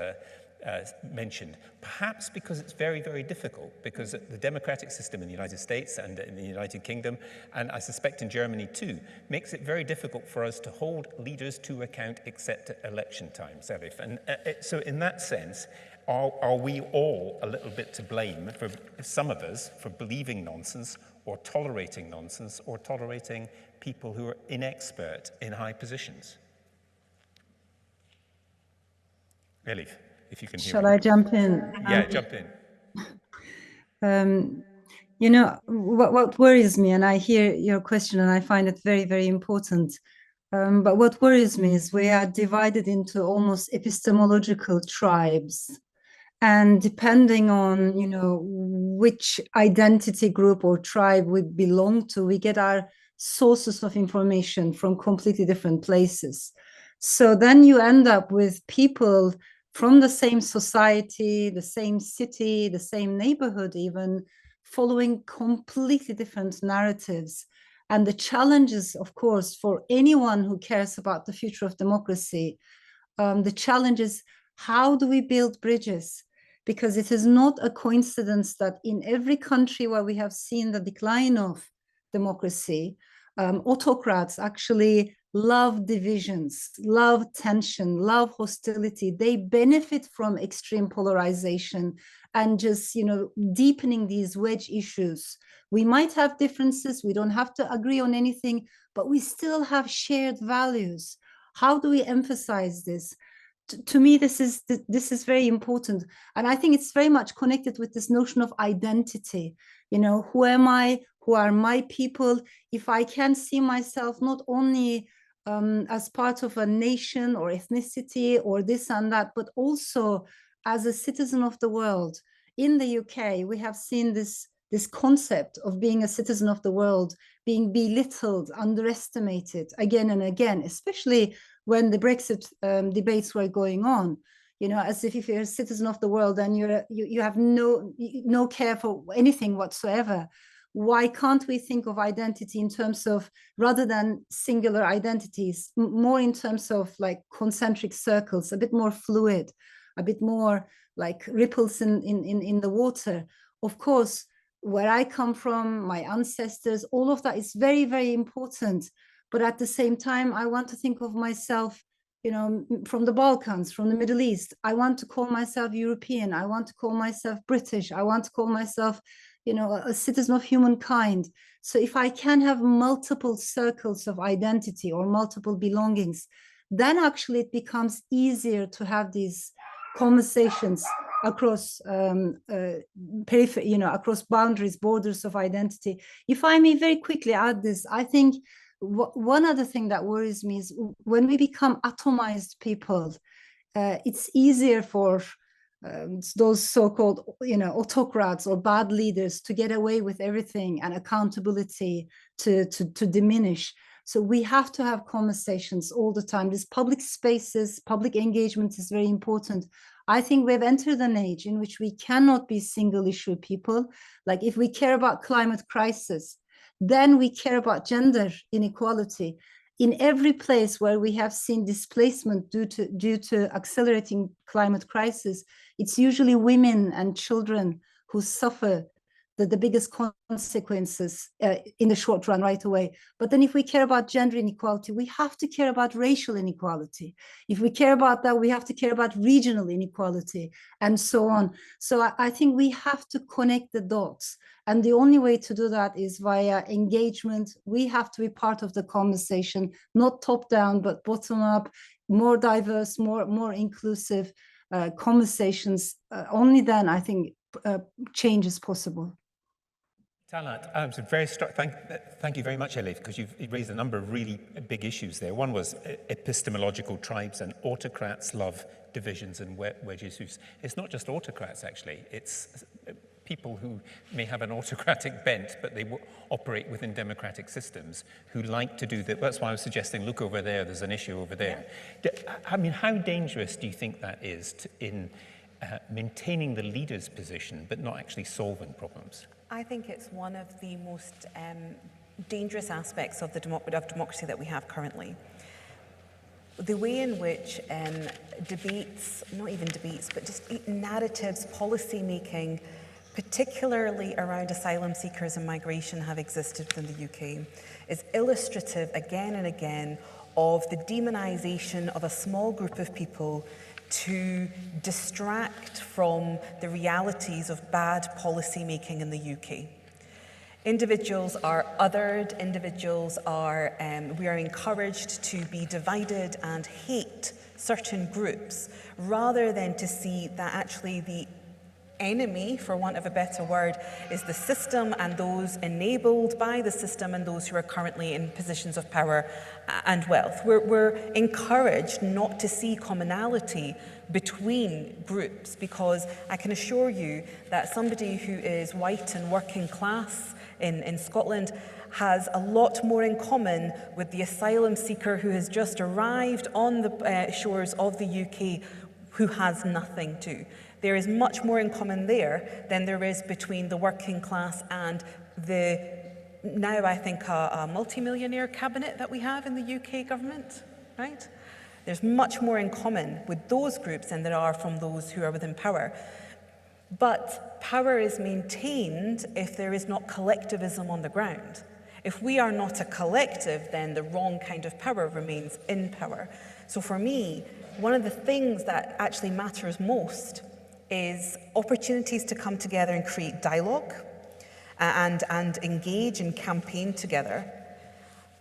mentioned. Perhaps because it's very, very difficult, because the democratic system in the United States and in the United Kingdom, and I suspect in Germany too, makes it very difficult for us to hold leaders to account except at election times, Elif. And so in that sense, are we all a little bit to blame, for some of us, for believing nonsense or tolerating nonsense or tolerating people who are inexpert in high positions? Elif, if you can hear me. Shall I jump in? Yeah, jump in. You know, what worries me, and I hear your question and I find it very, very important. But what worries me is we are divided into almost epistemological tribes. And depending on, you know, which identity group or tribe we belong to, we get our sources of information from completely different places. So then you end up with people from the same society, the same city, the same neighborhood, even following completely different narratives. And the challenges, of course, for anyone who cares about the future of democracy, the challenge is, how do we build bridges? Because it is not a coincidence that in every country where we have seen the decline of democracy, autocrats actually love divisions, love tension, love hostility. They benefit from extreme polarization and just, you know, deepening these wedge issues. We might have differences, we don't have to agree on anything, but we still have shared values. How do we emphasize this? To me, this is very important, and I think it's very much connected with this notion of identity. You know, who am I? Who are my people? If I can see myself not only as part of a nation or ethnicity or this and that, but also as a citizen of the world. In the UK, we have seen this concept of being a citizen of the world being belittled, underestimated again and again, especially when the Brexit debates were going on. You know, as if you're a citizen of the world, then you have no care for anything whatsoever. Why can't we think of identity in terms of, rather than singular identities, more in terms of like concentric circles, a bit more fluid, a bit more like ripples in the water? Of course, where I come from, my ancestors, all of that is very, very important. But at the same time, I want to think of myself, you know, from the Balkans, from the Middle East. I want to call myself European. I want to call myself British. I want to call myself, you know, a citizen of humankind. So if I can have multiple circles of identity or multiple belongings, then actually it becomes easier to have these conversations across periphery, you know, across boundaries, borders of identity. If I may very quickly add this, I think one other thing that worries me is when we become atomized people, it's easier for those so-called, you know, autocrats or bad leaders to get away with everything, and accountability to diminish. So we have to have conversations all the time. These public spaces, public engagement is very important. I think we've entered an age in which we cannot be single issue people. Like if we care about climate crisis, then we care about gender inequality. In every place where we have seen displacement due to accelerating climate crisis, it's usually women and children who suffer the biggest consequences in the short run right away. But then if we care about gender inequality, we have to care about racial inequality. If we care about that, we have to care about regional inequality and so on. So I think we have to connect the dots. And the only way to do that is via engagement. We have to be part of the conversation, not top down, but bottom up, more diverse, more inclusive conversations. Only then I think change is possible. Talat, thank you very much, Elif, because you've raised a number of really big issues there. One was epistemological tribes, and autocrats love divisions and wedge issues. It's not just autocrats, actually. It's people who may have an autocratic bent, but they operate within democratic systems, who like to do that. That's why I was suggesting, look over there, there's an issue over there. I mean, how dangerous do you think that is in maintaining the leader's position, but not actually solving problems? I think it's one of the most dangerous aspects of democracy that we have currently. The way in which debates, not even debates, but just narratives, policy making, particularly around asylum seekers and migration, have existed within the UK is illustrative again and again of the demonization of a small group of people to distract from the realities of bad policy making in the UK. Individuals are othered, individuals are, we are encouraged to be divided and hate certain groups, rather than to see that actually the enemy, for want of a better word, is the system and those enabled by the system and those who are currently in positions of power and wealth. We're encouraged not to see commonality between groups, because I can assure you that somebody who is white and working class in Scotland has a lot more in common with the asylum seeker who has just arrived on the shores of the UK who has nothing to. There is much more in common there than there is between the working class and the, now I think, a multi-millionaire cabinet that we have in the UK government, right? There's much more in common with those groups than there are from those who are within power. But power is maintained if there is not collectivism on the ground. If we are not a collective, then the wrong kind of power remains in power. So for me, one of the things that actually matters most is opportunities to come together and create dialogue and engage and campaign together.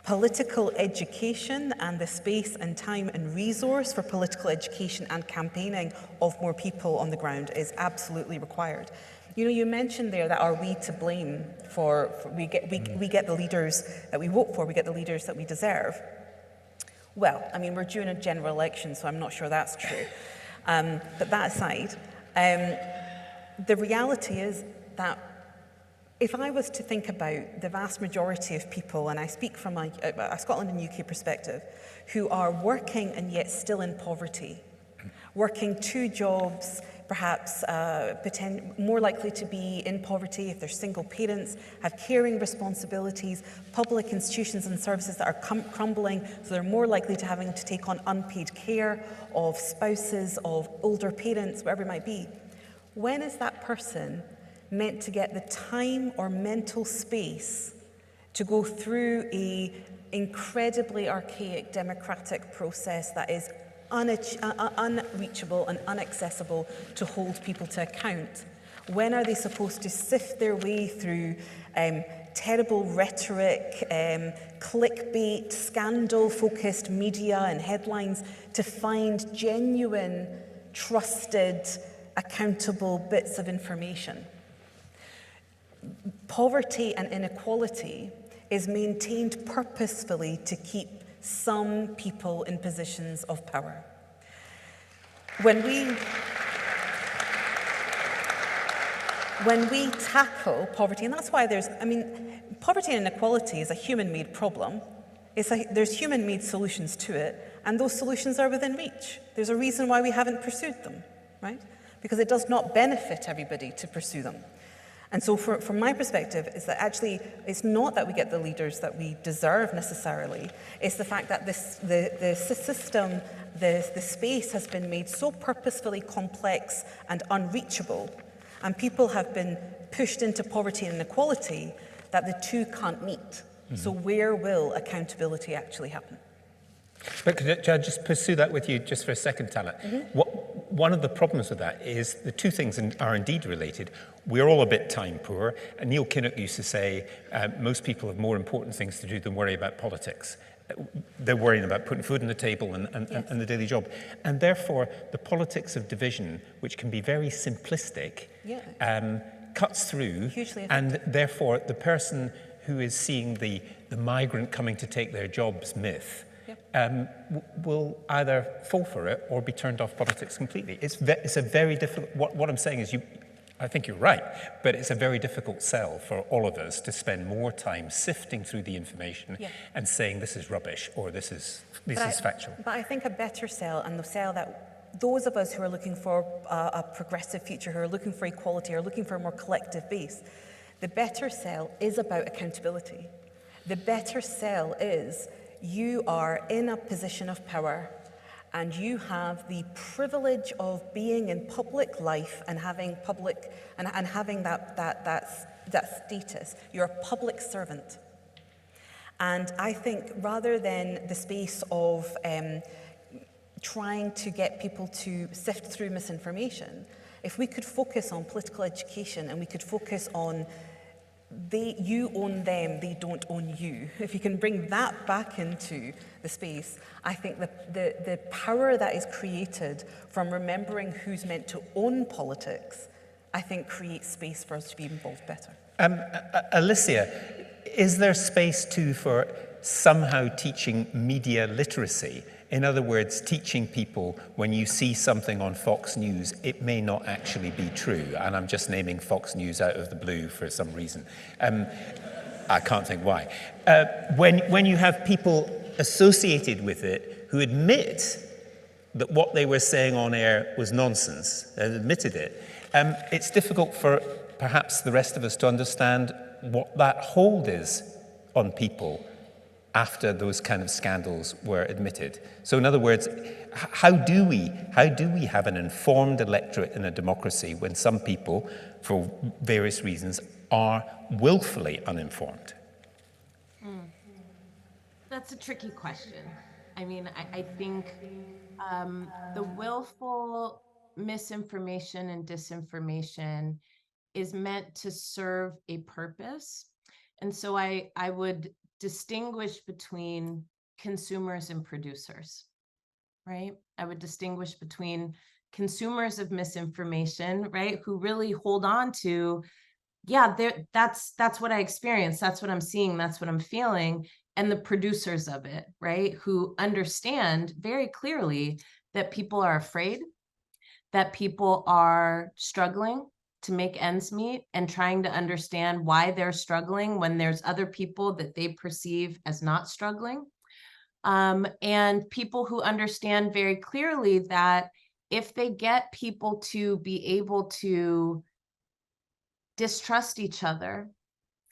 Political education and the space and time and resource for political education and campaigning of more people on the ground is absolutely required. You know, you mentioned there that are we to blame for we get the leaders that we vote for, we get the leaders that we deserve. Well, I mean, we're due in a general election, so I'm not sure that's true. But that aside, the reality is that if I was to think about the vast majority of people, and I speak from a Scotland and UK perspective, who are working and yet still in poverty, working 2 jobs, perhaps more likely to be in poverty if they're single parents, have caring responsibilities, public institutions and services that are crumbling, so they're more likely to having to take on unpaid care of spouses, of older parents, whatever it might be. When is that person meant to get the time or mental space to go through an incredibly archaic democratic process that is unreachable and inaccessible to hold people to account? When are they supposed to sift their way through terrible rhetoric, clickbait, scandal-focused media and headlines to find genuine, trusted, accountable bits of information? Poverty and inequality is maintained purposefully to keep some people in positions of power. When we tackle poverty, and that's why poverty and inequality is a human-made problem. There's human-made solutions to it, and those solutions are within reach. There's a reason why we haven't pursued them, right? Because it does not benefit everybody to pursue them. And so from my perspective, is that actually it's not that we get the leaders that we deserve necessarily. It's the fact that the system, the space has been made so purposefully complex and unreachable, and people have been pushed into poverty and inequality that the two can't meet. Mm-hmm. So where will accountability actually happen? But could I just pursue that with you just for a second, Talat? Mm-hmm. One of the problems with that is the two things are indeed related. We're all a bit time poor. And Neil Kinnock used to say, most people have more important things to do than worry about politics. They're worrying about putting food on the table and the daily job. And therefore, the politics of division, which can be very simplistic, cuts through. And therefore, the person who is seeing the migrant coming to take their jobs myth will either fall for it or be turned off politics completely. It's a very difficult, what I'm saying is I think you're right, but it's a very difficult sell for all of us to spend more time sifting through the information and saying this is rubbish or this is factual. But I think a better sell, and the sell that those of us who are looking for a progressive future, who are looking for equality, are looking for a more collective base, the better sell is about accountability. The better sell is you are in a position of power and you have the privilege of being in public life and having having that status. You're a public servant. And I think rather than the space of trying to get people to sift through misinformation, if we could focus on political education and we could focus on you own them, they don't own you. If you can bring that back into the space, I think the power that is created from remembering who's meant to own politics I think creates space for us to be involved better. Alicia, is there space too for somehow teaching media literacy? In other words, teaching people when you see something on Fox News, it may not actually be true. And I'm just naming Fox News out of the blue for some reason. I can't think why. When you have people associated with it who admit that what they were saying on air was nonsense, and admitted it, it's difficult for perhaps the rest of us to understand what that hold is on people after those kind of scandals were admitted. So in other words, how do we have an informed electorate in a democracy when some people, for various reasons, are willfully uninformed? That's a tricky question. I mean, I think the willful misinformation and disinformation is meant to serve a purpose. And so I would distinguish between consumers and producers, right? I would distinguish between consumers of misinformation, right, who really hold on to, yeah, that's what I experienced, that's what I'm seeing, that's what I'm feeling, and the producers of it, right, who understand very clearly that people are afraid, that people are struggling to make ends meet and trying to understand why they're struggling when there's other people that they perceive as not struggling. And people who understand very clearly that if they get people to be able to distrust each other,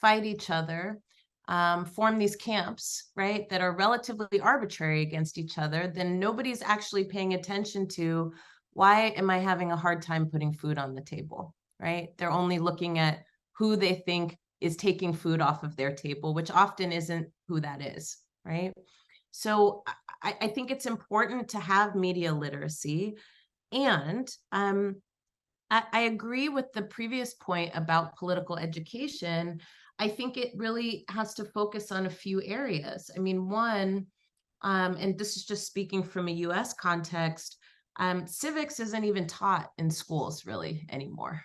fight each other, form these camps, right, that are relatively arbitrary against each other, then nobody's actually paying attention to why am I having a hard time putting food on the table, right? They're only looking at who they think is taking food off of their table, which often isn't who that is, right? So I think it's important to have media literacy. And I agree with the previous point about political education. I think it really has to focus on a few areas. I mean, one, and this is just speaking from a US context, civics isn't even taught in schools really anymore.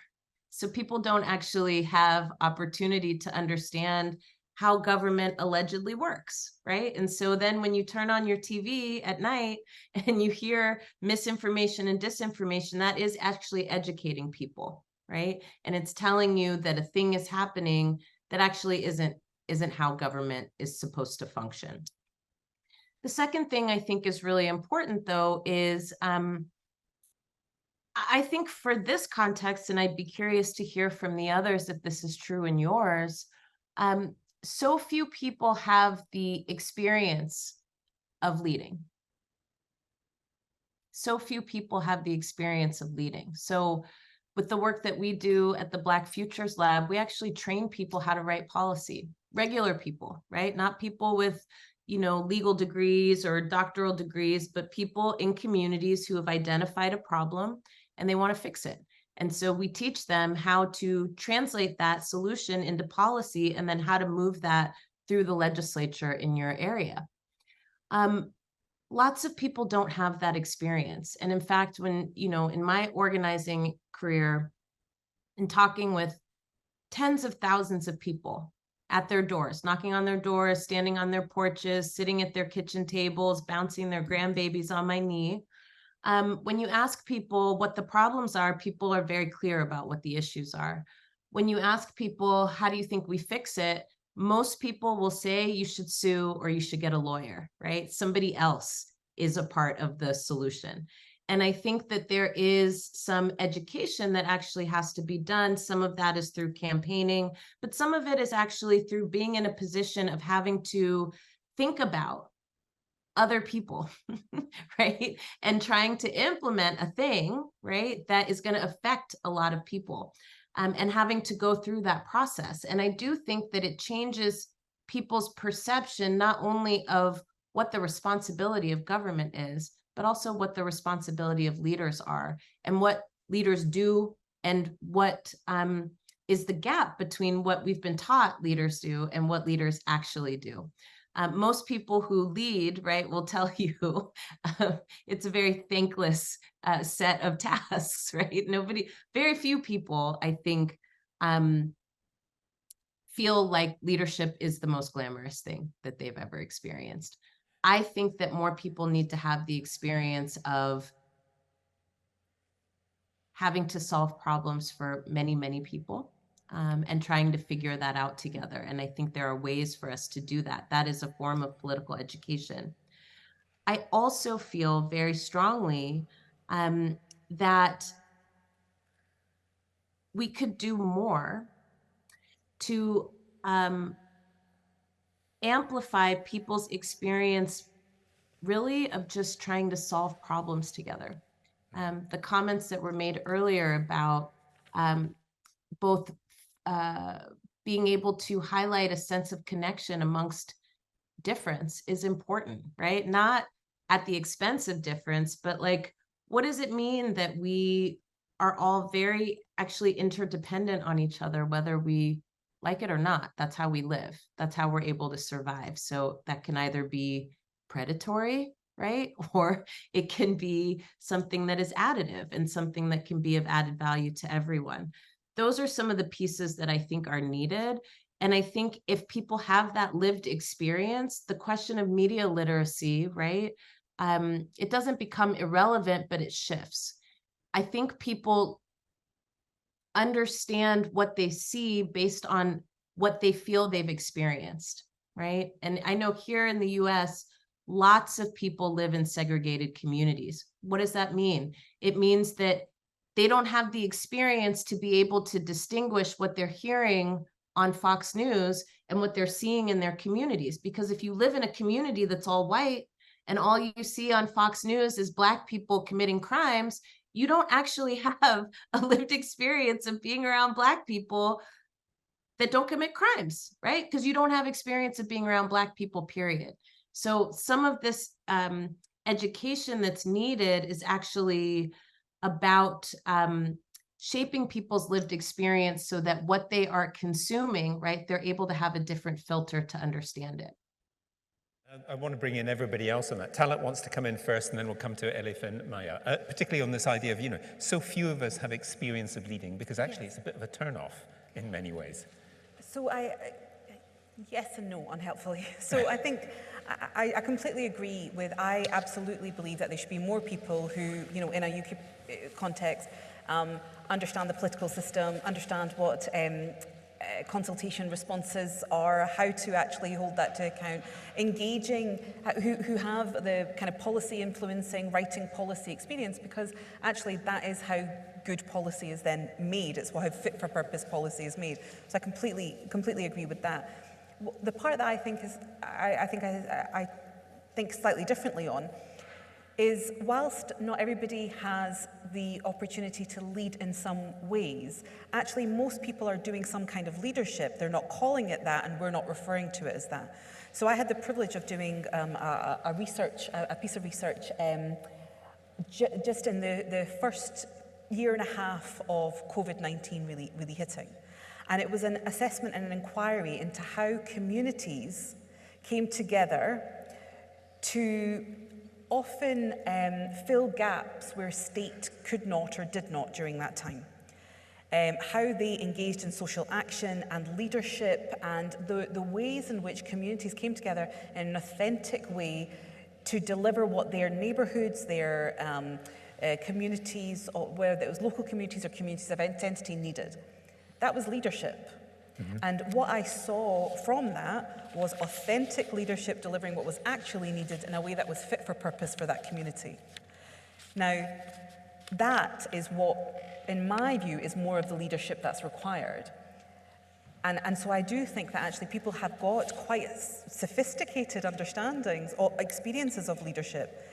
So people don't actually have opportunity to understand how government allegedly works, right? And so then when you turn on your TV at night and you hear misinformation and disinformation, that is actually educating people, right? And it's telling you that a thing is happening that actually isn't how government is supposed to function. The second thing I think is really important, though, is I think for this context, and I'd be curious to hear from the others if this is true in yours, so few people have the experience of leading. So few people have the experience of leading. So with the work that we do at the Black Futures Lab, we actually train people how to write policy, regular people, right? Not people with, legal degrees or doctoral degrees, but people in communities who have identified a problem and they want to fix it. And so we teach them how to translate that solution into policy and then how to move that through the legislature in your area. Lots of people don't have that experience. And in fact, when, in my organizing career and talking with tens of thousands of people at their doors, knocking on their doors, standing on their porches, sitting at their kitchen tables, bouncing their grandbabies on my knee, when you ask people what the problems are, people are very clear about what the issues are. When you ask people, how do you think we fix it? Most people will say you should sue or you should get a lawyer, right? Somebody else is a part of the solution. And I think that there is some education that actually has to be done. Some of that is through campaigning, but some of it is actually through being in a position of having to think about other people, right? And trying to implement a thing, right, that is going to affect a lot of people, and having to go through that process. And I do think that it changes people's perception, not only of what the responsibility of government is, but also what the responsibility of leaders are and what leaders do and what is the gap between what we've been taught leaders do and what leaders actually do. Most people who lead, right, will tell you it's a very thankless set of tasks, right? Very few people, I think, feel like leadership is the most glamorous thing that they've ever experienced. I think that more people need to have the experience of having to solve problems for many, many people, and trying to figure that out together. And I think there are ways for us to do that. That is a form of political education. I also feel very strongly that we could do more to amplify people's experience really of just trying to solve problems together. The comments that were made earlier about both being able to highlight a sense of connection amongst difference is important, right? Not at the expense of difference, but like, what does it mean that we are all very actually interdependent on each other, whether we like it or not? That's how we live. That's how we're able to survive. So that can either be predatory, right? Or it can be something that is additive and something that can be of added value to everyone. Those are some of the pieces that I think are needed. And I think if people have that lived experience, the question of media literacy, right? It doesn't become irrelevant, but it shifts. I think people understand what they see based on what they feel they've experienced, right? And I know here in the US, lots of people live in segregated communities. What does that mean? It means that they don't have the experience to be able to distinguish what they're hearing on Fox News and what they're seeing in their communities. Because if you live in a community that's all white and all you see on Fox News is Black people committing crimes, you don't actually have a lived experience of being around Black people that don't commit crimes, right? Because you don't have experience of being around Black people, period. So some of this education that's needed is actually about shaping people's lived experience so that what they are consuming, right, they're able to have a different filter to understand it. I want to bring in everybody else on that. Talat wants to come in first, and then we'll come to Elif and Maja, particularly on this idea of, so few of us have experience of leading, because actually it's a bit of a turn-off in many ways. So yes and no, unhelpfully. So I think I completely agree with, I absolutely believe that there should be more people who, in a UK context, understand the political system, understand what consultation responses are, how to actually hold that to account, engaging, who have the kind of policy influencing, writing policy experience, because actually that is how good policy is then made. It's how fit for purpose policy is made. So I completely agree with that. The part that I think is, I think slightly differently on, is whilst not everybody has the opportunity to lead in some ways, actually most people are doing some kind of leadership. They're not calling it that, and we're not referring to it as that. So I had the privilege of doing a piece of research just in the first year and a half of COVID-19 really hitting. And it was an assessment and an inquiry into how communities came together to often fill gaps where state could not or did not during that time. How they engaged in social action and leadership, and the ways in which communities came together in an authentic way to deliver what their neighbourhoods, their communities, or whether it was local communities or communities of identity, needed. That was leadership. Mm-hmm. And what I saw from that was authentic leadership delivering what was actually needed in a way that was fit for purpose for that community. Now, that is what, in my view, is more of the leadership that's required. And so I do think that actually people have got quite sophisticated understandings or experiences of leadership.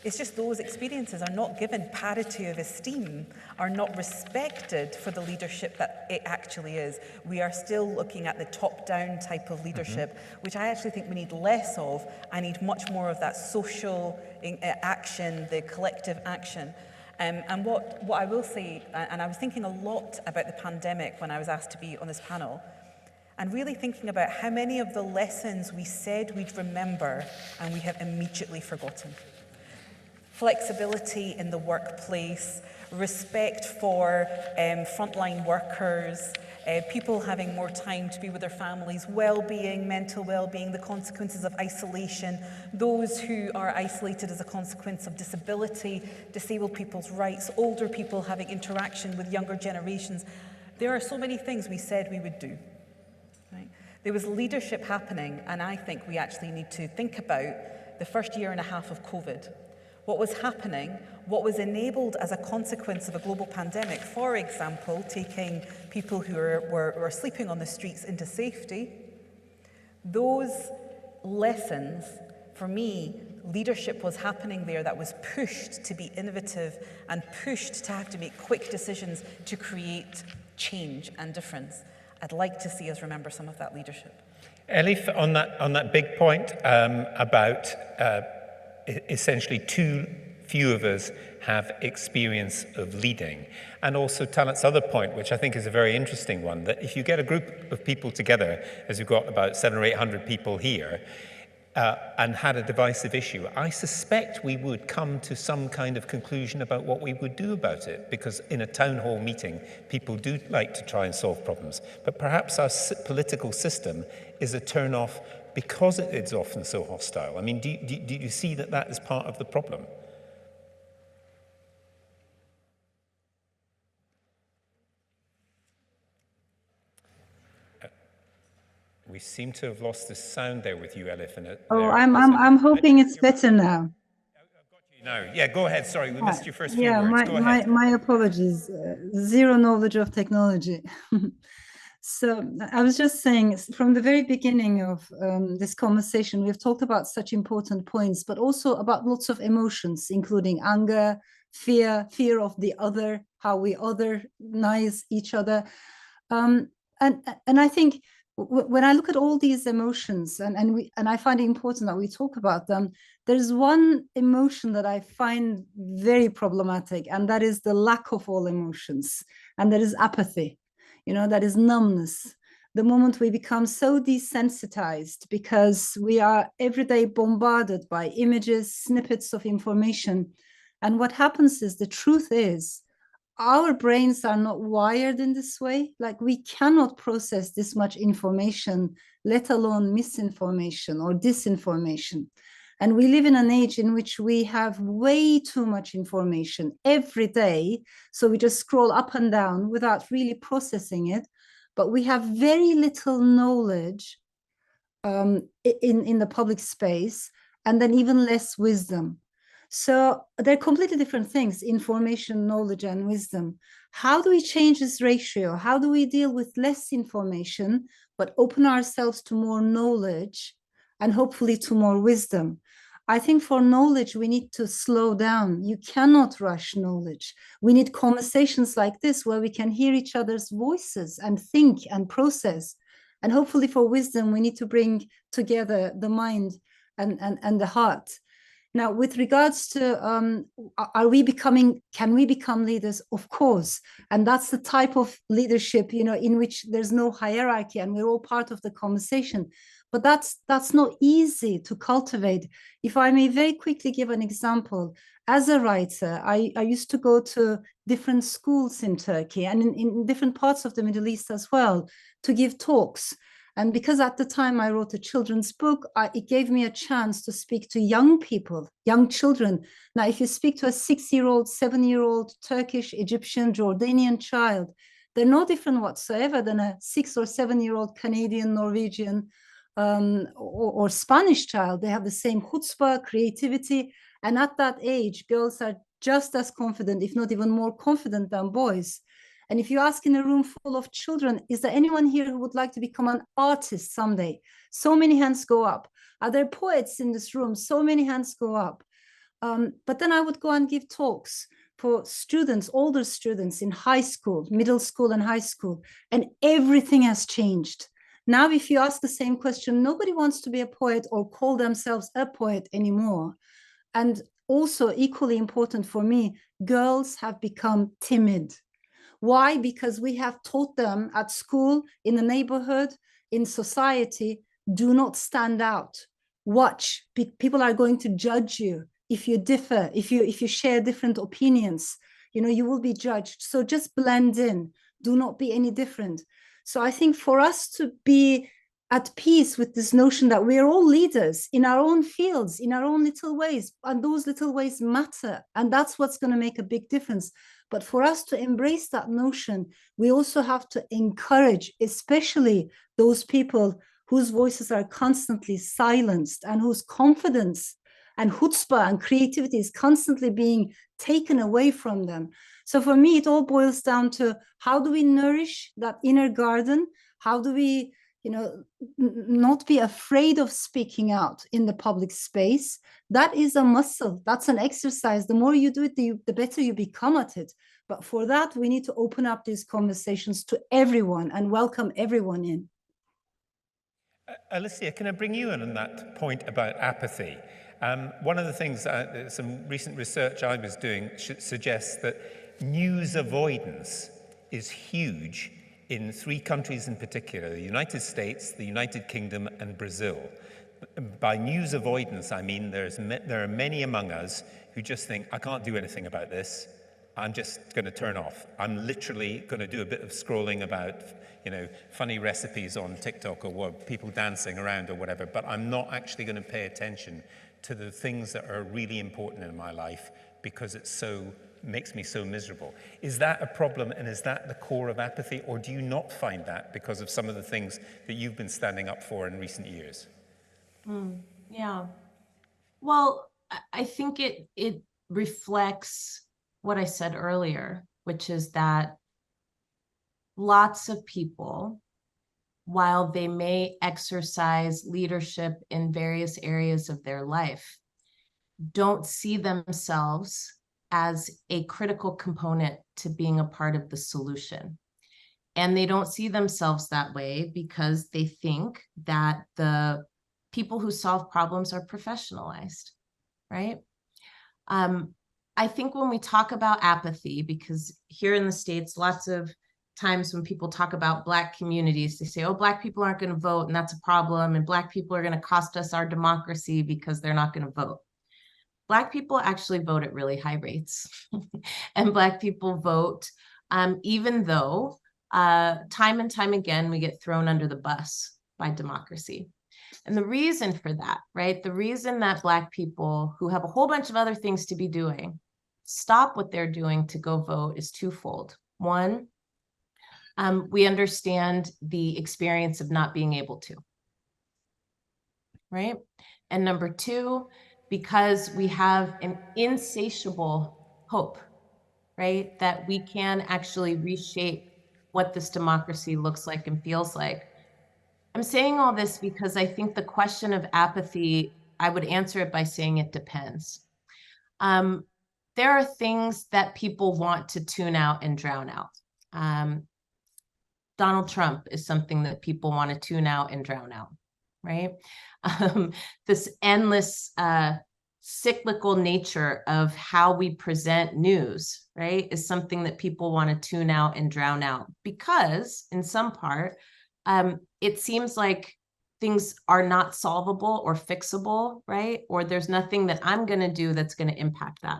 It's just those experiences are not given parity of esteem, are not respected for the leadership that it actually is. We are still looking at the top-down type of leadership, which I actually think we need less of. I need much more of that social action, the collective action. And what I will say, and I was thinking a lot about the pandemic when I was asked to be on this panel, and really thinking about how many of the lessons we said we'd remember and we have immediately forgotten. Flexibility in the workplace, respect for frontline workers, people having more time to be with their families, well-being, mental well-being, the consequences of isolation, those who are isolated as a consequence of disability, disabled people's rights, older people having interaction with younger generations. There are so many things we said we would do. Right? There was leadership happening, and I think we actually need to think about the first year and a half of COVID. What was happening, what was enabled as a consequence of a global pandemic, for example, taking people who were sleeping on the streets into safety. Those lessons, for me, leadership was happening there that was pushed to be innovative and pushed to have to make quick decisions to create change and difference. I'd like to see us remember some of that leadership. Elif, on that big point about essentially too few of us have experience of leading. And also Talat's other point, which I think is a very interesting one, that if you get a group of people together, as we've got about 700 or 800 people here, and had a divisive issue, I suspect we would come to some kind of conclusion about what we would do about it, because in a town hall meeting, people do like to try and solve problems. But perhaps our political system is a turn-off because it is often so hostile. I mean, do you see that that is part of the problem? We seem to have lost the sound there with you, Elif. I'm hoping it's better now. I've got you now. Yeah, go ahead. Sorry, we missed your first few Yeah, words. Go ahead. my apologies. Zero knowledge of technology. So I was just saying, from the very beginning of this conversation, we've talked about such important points, but also about lots of emotions, including anger, fear of the other, how we otherize each other. And I think when I look at all these emotions, and I find it important that we talk about them, there's one emotion that I find very problematic, and that is the lack of all emotions, and that is apathy. You know, that is numbness. The moment we become so desensitized because we are every day bombarded by images, snippets of information. And what happens is, the truth is, our brains are not wired in this way. Like, we cannot process this much information, let alone misinformation or disinformation. And we live in an age in which we have way too much information every day. So we just scroll up and down without really processing it. But we have very little knowledge in the public space, and then even less wisdom. So they're completely different things: information, knowledge, and wisdom. How do we change this ratio? How do we deal with less information, but open ourselves to more knowledge and hopefully to more wisdom? I think for knowledge, we need to slow down. You cannot rush knowledge. We need conversations like this where we can hear each other's voices and think and process. And hopefully for wisdom, we need to bring together the mind and the heart. Now, with regards to can we become leaders? Of course. And that's the type of leadership, you know, in which there's no hierarchy and we're all part of the conversation. But that's not easy to cultivate. If I may very quickly give an example, as a writer, I used to go to different schools in Turkey and in different parts of the Middle East as well to give talks. And because at the time I wrote a children's book, it gave me a chance to speak to young people, young children. Now, if you speak to a 6-year-old, 7-year-old Turkish, Egyptian, Jordanian child, they're no different whatsoever than a 6 or 7-year-old Canadian, Norwegian, or Spanish child. They have the same chutzpah, creativity. And at that age, girls are just as confident, if not even more confident than boys. And if you ask in a room full of children, is there anyone here who would like to become an artist someday? So many hands go up. Are there poets in this room? So many hands go up. But then I would go and give talks for students, older students in high school, middle school and high school, and everything has changed. Now, if you ask the same question, nobody wants to be a poet or call themselves a poet anymore. And also equally important for me, girls have become timid. Why? Because we have taught them at school, in the neighborhood, in society, do not stand out. Watch, people are going to judge you if you differ, if you share different opinions, you know, you will be judged. So just blend in, do not be any different. So I think for us to be at peace with this notion that we are all leaders in our own fields, in our own little ways, and those little ways matter, and that's what's going to make a big difference. But for us to embrace that notion, we also have to encourage, especially those people whose voices are constantly silenced and whose confidence and chutzpah and creativity is constantly being taken away from them. So for me, it all boils down to, how do we nourish that inner garden? How do we, you know, not be afraid of speaking out in the public space? That is a muscle. That's an exercise. The more you do it, the better you become at it. But for that, we need to open up these conversations to everyone and welcome everyone in. Alicia, can I bring you in on that point about apathy? One of the things, some recent research I was doing suggests that news avoidance is huge in 3 countries in particular: the United States, the United Kingdom, and Brazil. By news avoidance, I mean there are many among us who just think, I can't do anything about this. I'm just going to turn off. I'm literally going to do a bit of scrolling about, you know, funny recipes on TikTok or what, people dancing around or whatever, but I'm not actually going to pay attention to the things that are really important in my life because it makes me so miserable. Is that a problem, and is that the core of apathy, or do you not find that because of some of the things that you've been standing up for in recent years? Yeah. Well, I think it reflects what I said earlier, which is that lots of people, while they may exercise leadership in various areas of their life, don't see themselves as a critical component to being a part of the solution. And they don't see themselves that way because they think that the people who solve problems are professionalized, right? I think when we talk about apathy, because here in the States, lots of times when people talk about Black communities, they say, oh, Black people aren't going to vote, and that's a problem, and Black people are going to cost us our democracy because they're not going to vote. Black people actually vote at really high rates. And Black people vote, even though time and time again, we get thrown under the bus by democracy. And the reason for that, right? The reason that Black people who have a whole bunch of other things to be doing stop what they're doing to go vote is twofold. One, we understand the experience of not being able to, right? And number two, because we have an insatiable hope, right? That we can actually reshape what this democracy looks like and feels like. I'm saying all this because I think the question of apathy, I would answer it by saying it depends. There are things that people want to tune out and drown out. Donald Trump is something that people want to tune out and drown out, right? This endless cyclical nature of how we present news, right, is something that people want to tune out and drown out because, in some part, it seems like things are not solvable or fixable, right? Or there's nothing that I'm going to do that's going to impact that.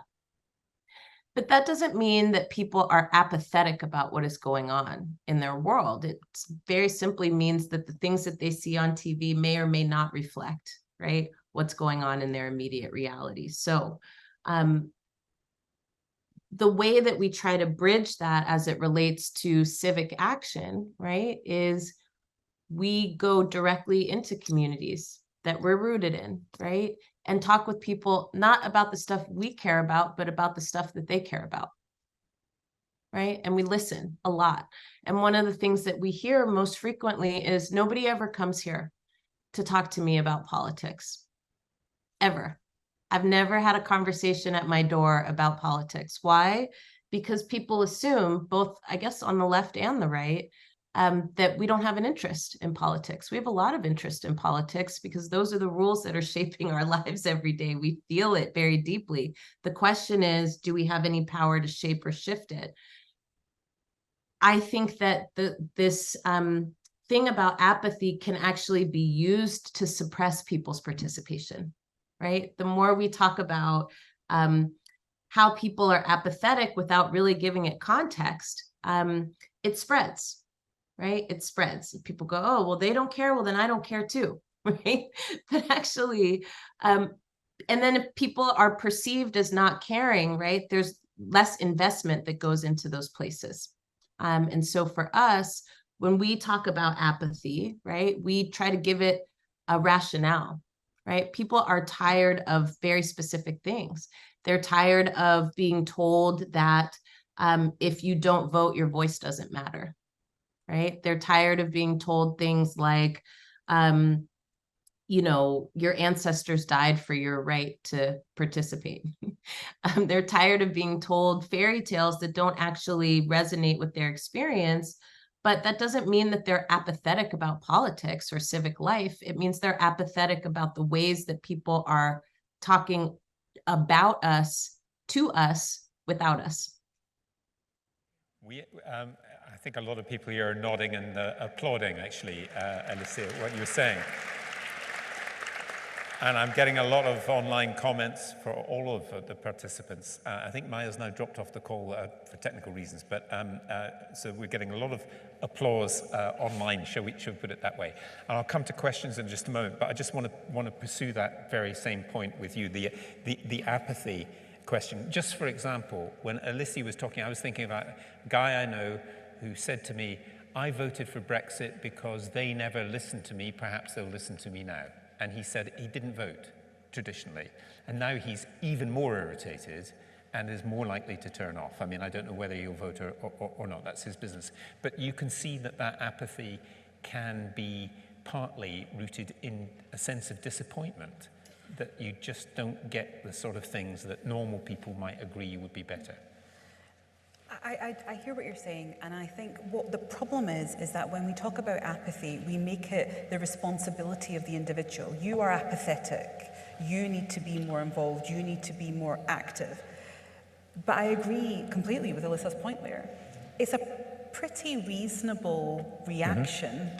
But that doesn't mean that people are apathetic about what is going on in their world. It very simply means that the things that they see on TV may or may not reflect, right, what's going on in their immediate reality. So the way that we try to bridge that as it relates to civic action, right, is we go directly into communities that we're rooted in, right? And talk with people, not about the stuff we care about, but about the stuff that they care about, right? And we listen a lot. And one of the things that we hear most frequently is nobody ever comes here to talk to me about politics, ever. I've never had a conversation at my door about politics. Why? Because people assume, both, I guess, on the left and the right, that we don't have an interest in politics. We have a lot of interest in politics because those are the rules that are shaping our lives every day. We feel it very deeply. The question is, do we have any power to shape or shift it? I think that this thing about apathy can actually be used to suppress people's participation, right? The more we talk about how people are apathetic without really giving it context, it spreads, right? It spreads. People go, oh, well, they don't care. Well, then I don't care too, right? But actually, and then if people are perceived as not caring, right, there's less investment that goes into those places. And so for us, when we talk about apathy, right, we try to give it a rationale, right? People are tired of very specific things. They're tired of being told that if you don't vote, your voice doesn't matter, right? They're tired of being told things like, you know, your ancestors died for your right to participate. They're tired of being told fairy tales that don't actually resonate with their experience, but that doesn't mean that they're apathetic about politics or civic life. It means they're apathetic about the ways that people are talking about us, to us, without us. I think a lot of people here are nodding and applauding, actually, Alicia, what you were saying. And I'm getting a lot of online comments for all of the participants. I think Maja's now dropped off the call for technical reasons, but so we're getting a lot of applause online, shall we put it that way. And I'll come to questions in just a moment, but I just want to pursue that very same point with you, the apathy question. Just for example, when Alicia was talking, I was thinking about a guy I know who said to me, I voted for Brexit because they never listened to me, perhaps they'll listen to me now. And he said he didn't vote traditionally. And now he's even more irritated and is more likely to turn off. I mean, I don't know whether he'll vote or not, that's his business. But you can see that apathy can be partly rooted in a sense of disappointment, that you just don't get the sort of things that normal people might agree would be better. I hear what you're saying, and I think what the problem is that when we talk about apathy, we make it the responsibility of the individual. You are apathetic. You need to be more involved. You need to be more active. But I agree completely with Alicia's point there. It's a pretty reasonable reaction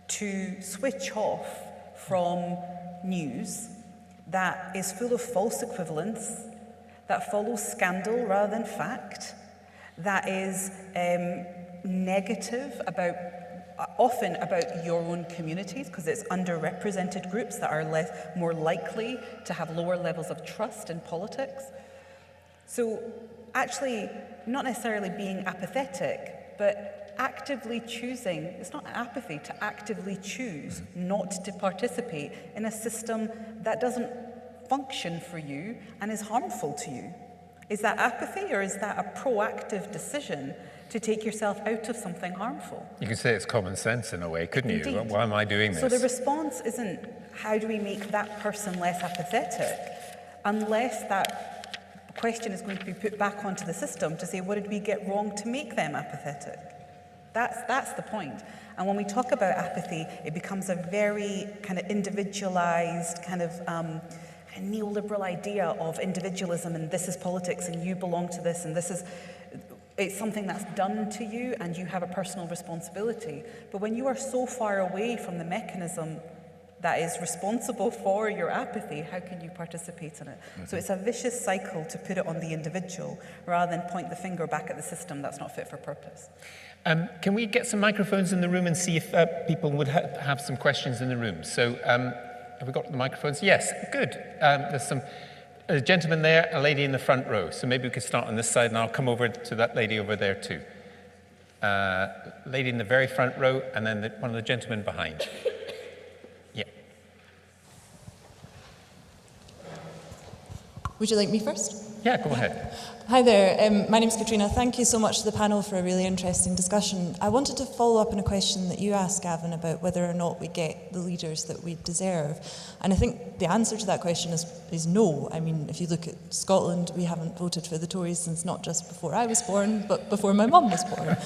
to switch off from news that is full of false equivalence, that follows scandal rather than fact, that is negative often about your own communities, because it's underrepresented groups that are more likely to have lower levels of trust in politics. So actually, not necessarily being apathetic, but actively choosing, it's not apathy, to actively choose not to participate in a system that doesn't function for you and is harmful to you. Is that apathy, or is that a proactive decision to take yourself out of something harmful? You could say it's common sense in a way, couldn't Indeed. you? Why am I doing this? So the response isn't how do we make that person less apathetic, unless that question is going to be put back onto the system to say, what did we get wrong to make them apathetic? That's the point. And when we talk about apathy, it becomes a very kind of individualized, kind of a neoliberal idea of individualism, and this is politics, and you belong to this, and it's something that's done to you, and you have a personal responsibility. But when you are so far away from the mechanism that is responsible for your apathy, how can you participate in it? So it's a vicious cycle to put it on the individual rather than point the finger back at the system that's not fit for purpose. Can we get some microphones in the room and see if people would have some questions in the room? So have we got the microphones? Yes, good. There's a gentleman there, a lady in the front row. So maybe we could start on this side, and I'll come over to that lady over there too. Lady in the very front row, and then one of the gentlemen behind. Yeah. Would you like me first? Yeah, go ahead. Hi there, my name's Katrina. Thank you so much to the panel for a really interesting discussion. I wanted to follow up on a question that you asked, Gavin, about whether or not we get the leaders that we deserve. And I think the answer to that question is no. I mean, if you look at Scotland, we haven't voted for the Tories since not just before I was born, but before my mum was born.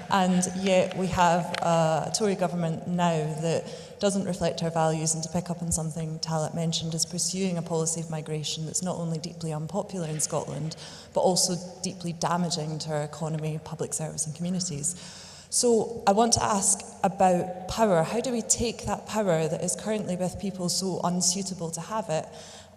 And yet we have a Tory government now that doesn't reflect our values, and to pick up on something Talat mentioned, is pursuing a policy of migration that's not only deeply unpopular in Scotland, but also deeply damaging to our economy, public service and communities. So I want to ask about power. How do we take that power that is currently with people so unsuitable to have it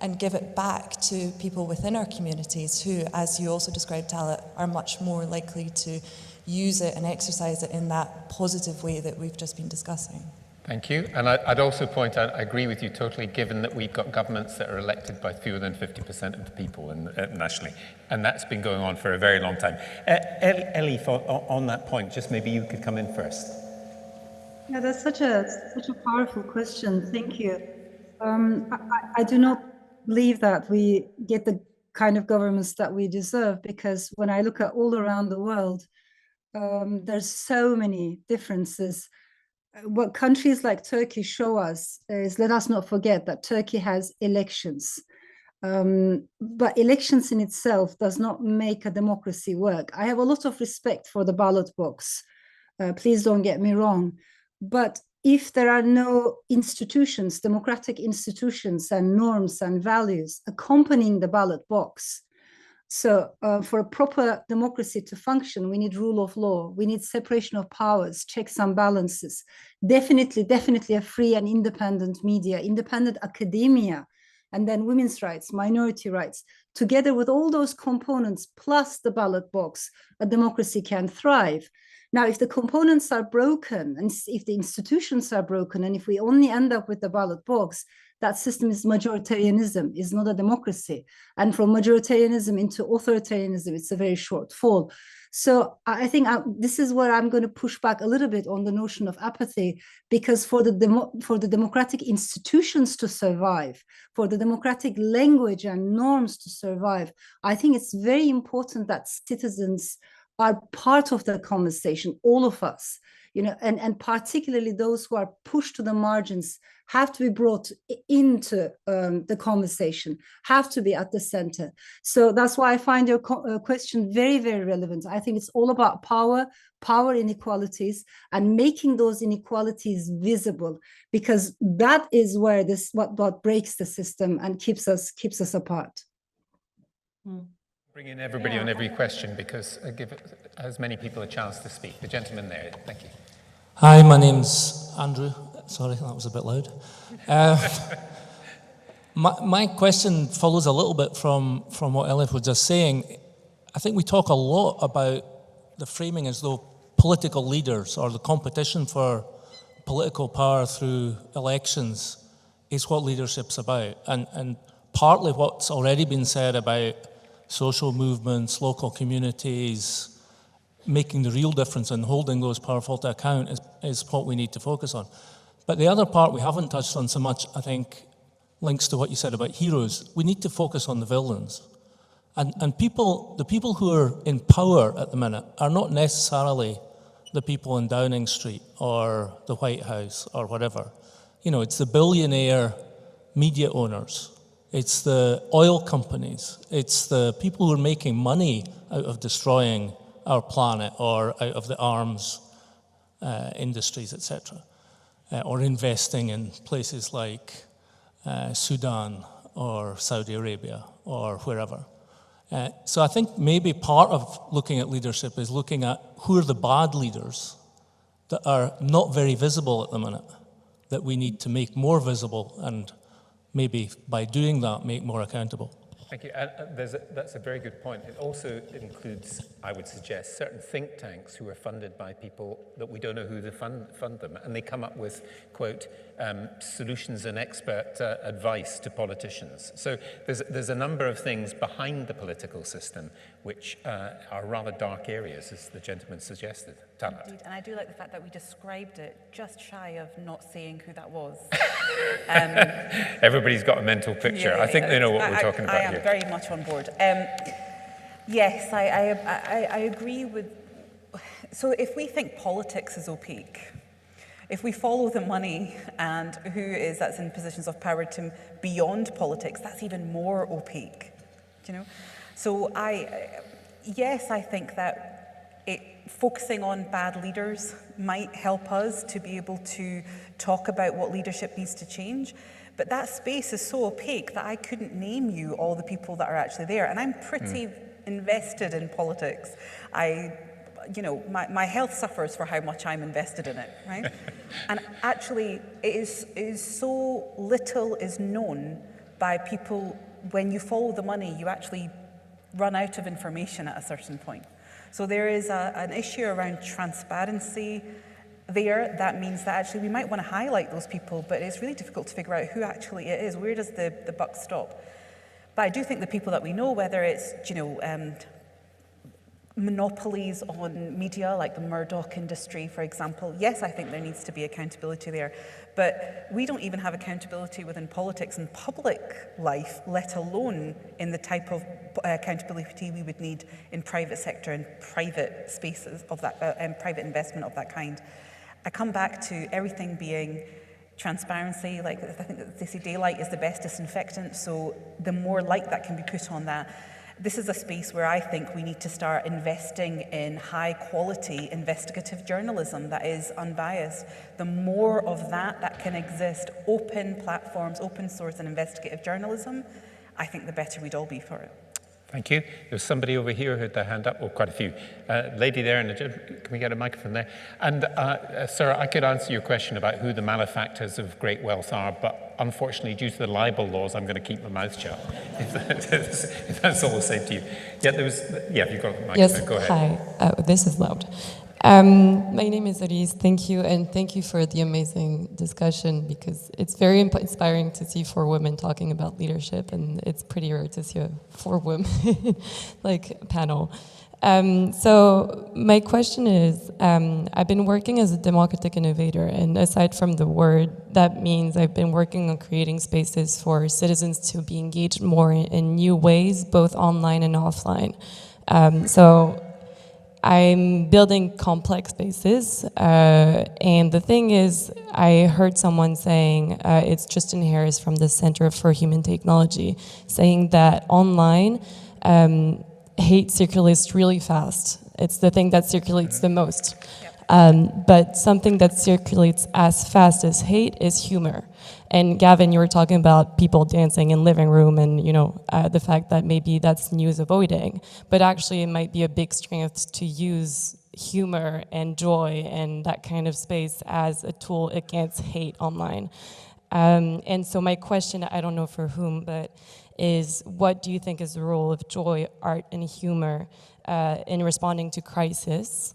and give it back to people within our communities who, as you also described, Talat, are much more likely to use it and exercise it in that positive way that we've just been discussing? Thank you. And I'd also point out, I agree with you totally, given that we've got governments that are elected by fewer than 50% of the people nationally. And that's been going on for a very long time. Elif, on that point, just maybe you could come in first. Yeah, that's such a powerful question. Thank you. I do not believe that we get the kind of governments that we deserve, because when I look at all around the world, there's so many differences. What countries like Turkey show us is, let us not forget that Turkey has elections. But elections in itself does not make a democracy work. I have a lot of respect for the ballot box. Please don't get me wrong. But if there are no institutions, democratic institutions and norms and values accompanying the ballot box, so for a proper democracy to function, we need rule of law, we need separation of powers, checks and balances, definitely a free and independent media, independent academia, and then women's rights, minority rights. Together with all those components, plus the ballot box, a democracy can thrive. Now, if the components are broken, and if the institutions are broken, and if we only end up with the ballot box, that system is majoritarianism, is not a democracy. And from majoritarianism into authoritarianism, it's a very short fall. So I think this is where I'm going to push back a little bit on the notion of apathy, because for the democratic institutions to survive, for the democratic language and norms to survive, I think it's very important that citizens are part of the conversation, all of us, and particularly those who are pushed to the margins have to be brought into the conversation, have to be at the center. So that's why I find your question very, very relevant. I think it's all about power inequalities, and making those inequalities visible, because that is where what breaks the system and keeps us apart. Bring in everybody on every question, because give as many people a chance to speak. The gentleman there, thank you. Hi, my name's Andrew. Sorry, that was a bit loud. My question follows a little bit from what Elif was just saying. I think we talk a lot about the framing as though political leaders, or the competition for political power through elections, is what leadership's about. And partly what's already been said about social movements, local communities, making the real difference and holding those powerful to account is what we need to focus on. But the other part we haven't touched on so much, I think, links to what you said about heroes. We need to focus on the villains. And the people who are in power at the minute are not necessarily the people in Downing Street or the White House or whatever. It's the billionaire media owners. It's the oil companies. It's the people who are making money out of destroying our planet, or out of the arms industries, etc., or investing in places like Sudan or Saudi Arabia or wherever. So I think maybe part of looking at leadership is looking at who are the bad leaders that are not very visible at the minute, that we need to make more visible, and maybe by doing that, make more accountable. Thank you. That's a very good point. It also includes, I would suggest, certain think tanks who are funded by people that we don't know who to fund them, and they come up with, quote, solutions and expert advice to politicians. So there's a number of things behind the political system which are rather dark areas, as the gentleman suggested. Talat. Indeed, and I do like the fact that we described it just shy of not saying who that was. Everybody's got a mental picture. Yeah, I think they know what we're talking about here. I am very much on board. Yes, I agree with... So if we think politics is opaque, if we follow the money and that's in positions of power to beyond politics, that's even more opaque, So yes, I think that focusing on bad leaders might help us to be able to talk about what leadership needs to change. But that space is so opaque that I couldn't name you all the people that are actually there. And I'm pretty invested in politics. I you know, my health suffers for how much I'm invested in it, right? And actually, it is so little is known by people. When you follow the money, you actually run out of information at a certain point. So there is an issue around transparency there. That means that actually we might want to highlight those people, but it's really difficult to figure out who actually it is. Where does the buck stop? But I do think the people that we know, whether it's, you know, monopolies on media, like the Murdoch industry, for example, yes, I think there needs to be accountability there. But we don't even have accountability within politics and public life, let alone in the type of accountability we would need in private sector and private spaces of that, and private investment of that kind. I come back to everything being transparency. Like, I think that they say daylight is the best disinfectant, so the more light that can be put on that. This is a space where I think we need to start investing in high quality investigative journalism that is unbiased. The more of that can exist, open platforms, open source and investigative journalism, I think the better we'd all be for it. Thank you. There's somebody over here who had their hand up, or quite a few. Lady there in the gym, can we get a microphone there? And Sarah, I could answer your question about who the malefactors of great wealth are, but unfortunately, due to the libel laws, I'm going to keep my mouth shut, if that's all the same to you. Yeah, you've got a microphone, yes, go ahead. Hi, this is loud. My name is Elif. Thank you, and thank you for the amazing discussion, because it's very inspiring to see 4 women talking about leadership, and it's pretty rare to see a 4 women like panel. So my question is, I've been working as a democratic innovator, and aside from the word, that means I've been working on creating spaces for citizens to be engaged more in new ways, both online and offline. So I'm building complex spaces, and the thing is, I heard someone saying, it's Tristan Harris from the Center for Human Technology, saying that online, hate circulates really fast. It's the thing that circulates the most. But something that circulates as fast as hate is humor. And Gavin, you were talking about people dancing in living room, and the fact that maybe that's news avoiding, but actually it might be a big strength to use humor and joy and that kind of space as a tool against hate online. And so my question, I don't know for whom, but is what do you think is the role of joy, art, and humor in responding to crisis?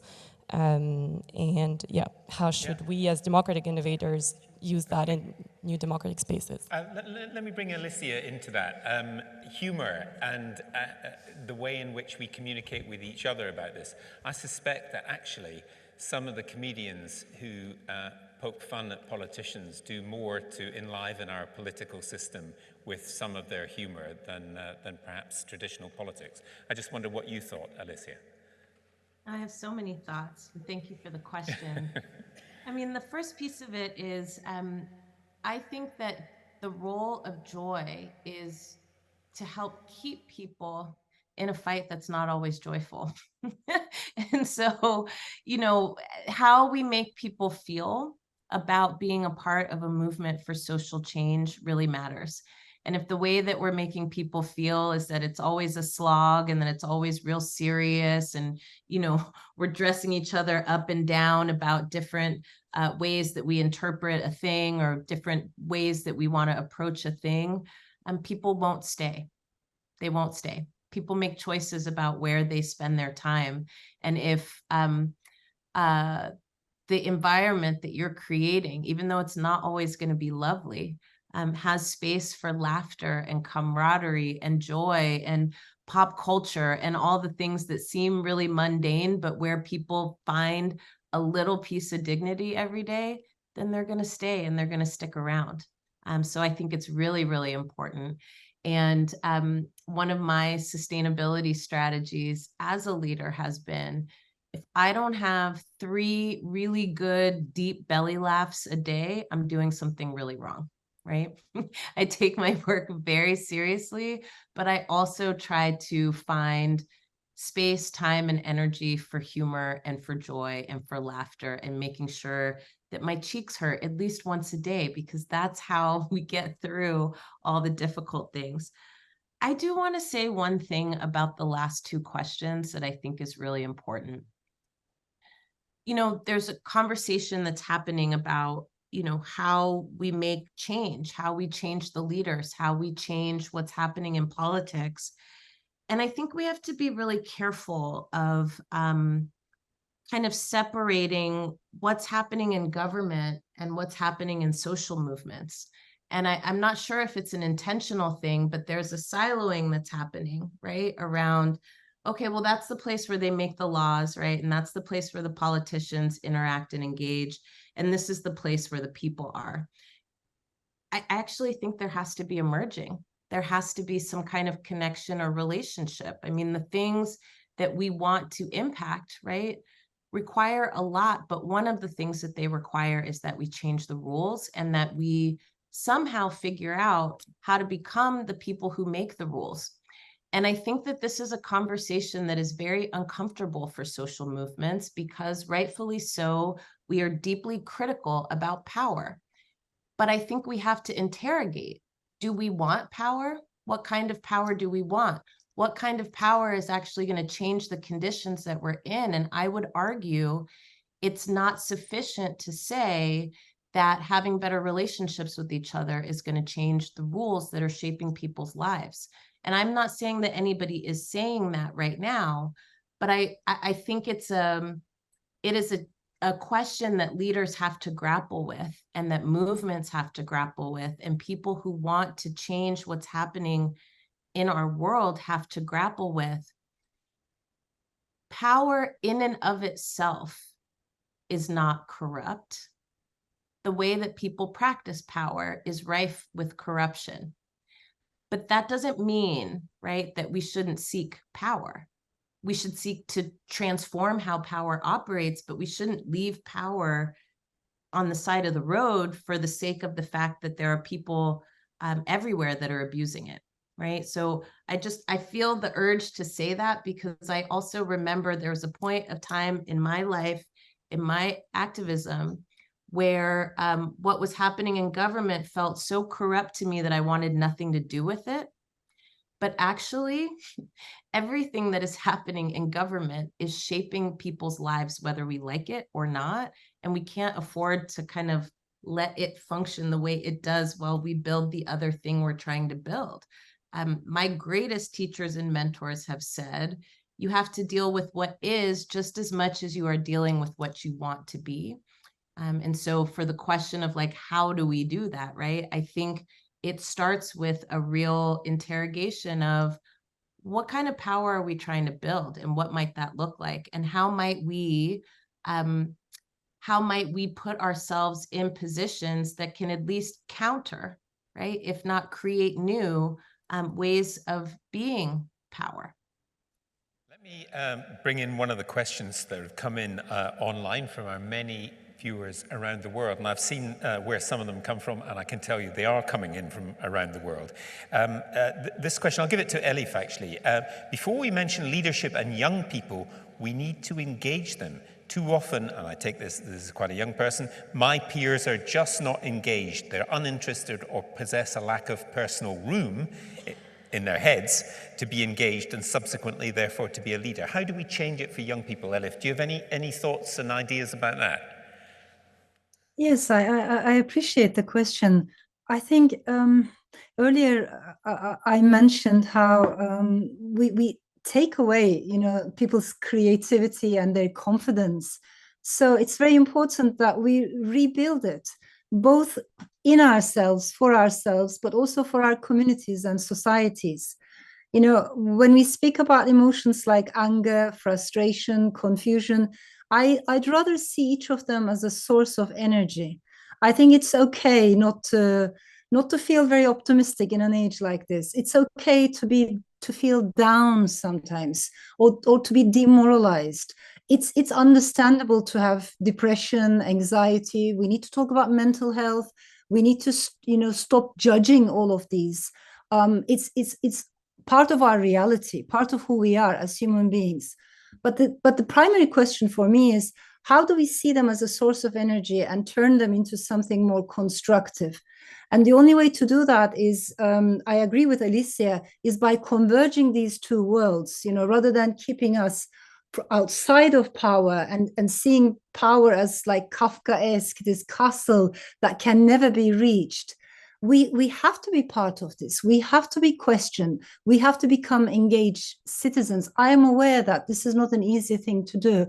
And yeah, how should we as democratic innovators use that in new democratic spaces? Let me bring Alicia into that. Humor and the way in which we communicate with each other about this. I suspect that actually some of the comedians who poke fun at politicians do more to enliven our political system with some of their humor than perhaps traditional politics. I just wonder what you thought, Alicia. I have so many thoughts. Thank you for the question. I mean, the first piece of it is, I think that the role of joy is to help keep people in a fight that's not always joyful. And so, how we make people feel about being a part of a movement for social change really matters. And if the way that we're making people feel is that it's always a slog and that it's always real serious and, we're dressing each other up and down about different ways that we interpret a thing or different ways that we want to approach a thing, people won't stay. They won't stay. People make choices about where they spend their time. And if the environment that you're creating, even though it's not always going to be lovely, has space for laughter and camaraderie and joy and pop culture and all the things that seem really mundane, but where people find a little piece of dignity every day, then they're going to stay and they're going to stick around. So I think it's really, really important. And one of my sustainability strategies as a leader has been, if I don't have 3 really good, deep belly laughs a day, I'm doing something really wrong. Right? I take my work very seriously, but I also try to find space, time, and energy for humor and for joy and for laughter and making sure that my cheeks hurt at least once a day, because that's how we get through all the difficult things. I do want to say one thing about the last 2 questions that I think is really important. there's a conversation that's happening about, how we make change, how we change the leaders, how we change what's happening in politics. And I think we have to be really careful of kind of separating what's happening in government and what's happening in social movements. And I'm not sure if it's an intentional thing, but there's a siloing that's happening, right? Around, okay, well, that's the place where they make the laws, right? And that's the place where the politicians interact and engage. And this is the place where the people are. I actually think there has to be a merging. There has to be some kind of connection or relationship. I mean, the things that we want to impact, right, require a lot, but one of the things that they require is that we change the rules and that we somehow figure out how to become the people who make the rules. And I think that this is a conversation that is very uncomfortable for social movements because rightfully so, we are deeply critical about power. But I think we have to interrogate, do we want power? What kind of power do we want? What kind of power is actually going to change the conditions that we're in? And I would argue it's not sufficient to say that having better relationships with each other is going to change the rules that are shaping people's lives. And I'm not saying that anybody is saying that right now, but I think it is a question that leaders have to grapple with and that movements have to grapple with, and people who want to change what's happening in our world have to grapple with. Power in and of itself is not corrupt. The way that people practice power is rife with corruption. But that doesn't mean, right, that we shouldn't seek power. We should seek to transform how power operates, but we shouldn't leave power on the side of the road for the sake of the fact that there are people everywhere that are abusing it, right? So I feel the urge to say that because I also remember there was a point of time in my life, in my activism, where what was happening in government felt so corrupt to me that I wanted nothing to do with it. But actually, everything that is happening in government is shaping people's lives, whether we like it or not. And we can't afford to kind of let it function the way it does while we build the other thing we're trying to build. My greatest teachers and mentors have said, you have to deal with what is just as much as you are dealing with what you want to be. And so for the question of like, how do we do that, right? I think it starts with a real interrogation of what kind of power are we trying to build and what might that look like? And how might we put ourselves in positions that can at least counter, right? If not create new ways of being power. Let me bring in one of the questions that have come in online from our many viewers around the world, and I've seen where some of them come from, and I can tell you they are coming in from around the world. This question, I'll give it to Elif actually. Before we mention leadership and young people, we need to engage them. Too often, and I take this is quite a young person, my peers are just not engaged. They're uninterested or possess a lack of personal room in their heads to be engaged and subsequently, therefore, to be a leader. How do we change it for young people, Elif? Do you have any thoughts and ideas about that? Yes, I appreciate the question. I think earlier I mentioned how we take away, people's creativity and their confidence. So it's very important that we rebuild it, both in ourselves, for ourselves, but also for our communities and societies. When we speak about emotions like anger, frustration, confusion, I'd rather see each of them as a source of energy. I think it's okay not to feel very optimistic in an age like this. It's okay to feel down sometimes or to be demoralized. It's understandable to have depression, anxiety. We need to talk about mental health. We need to stop judging all of these. It's part of our reality, part of who we are as human beings. But the primary question for me is, how do we see them as a source of energy and turn them into something more constructive? And the only way to do that is, I agree with Alicia, is by converging these two worlds, rather than keeping us outside of power and seeing power as like Kafkaesque, this castle that can never be reached. We have to be part of this. We have to be questioned. We have to become engaged citizens. I am aware that this is not an easy thing to do,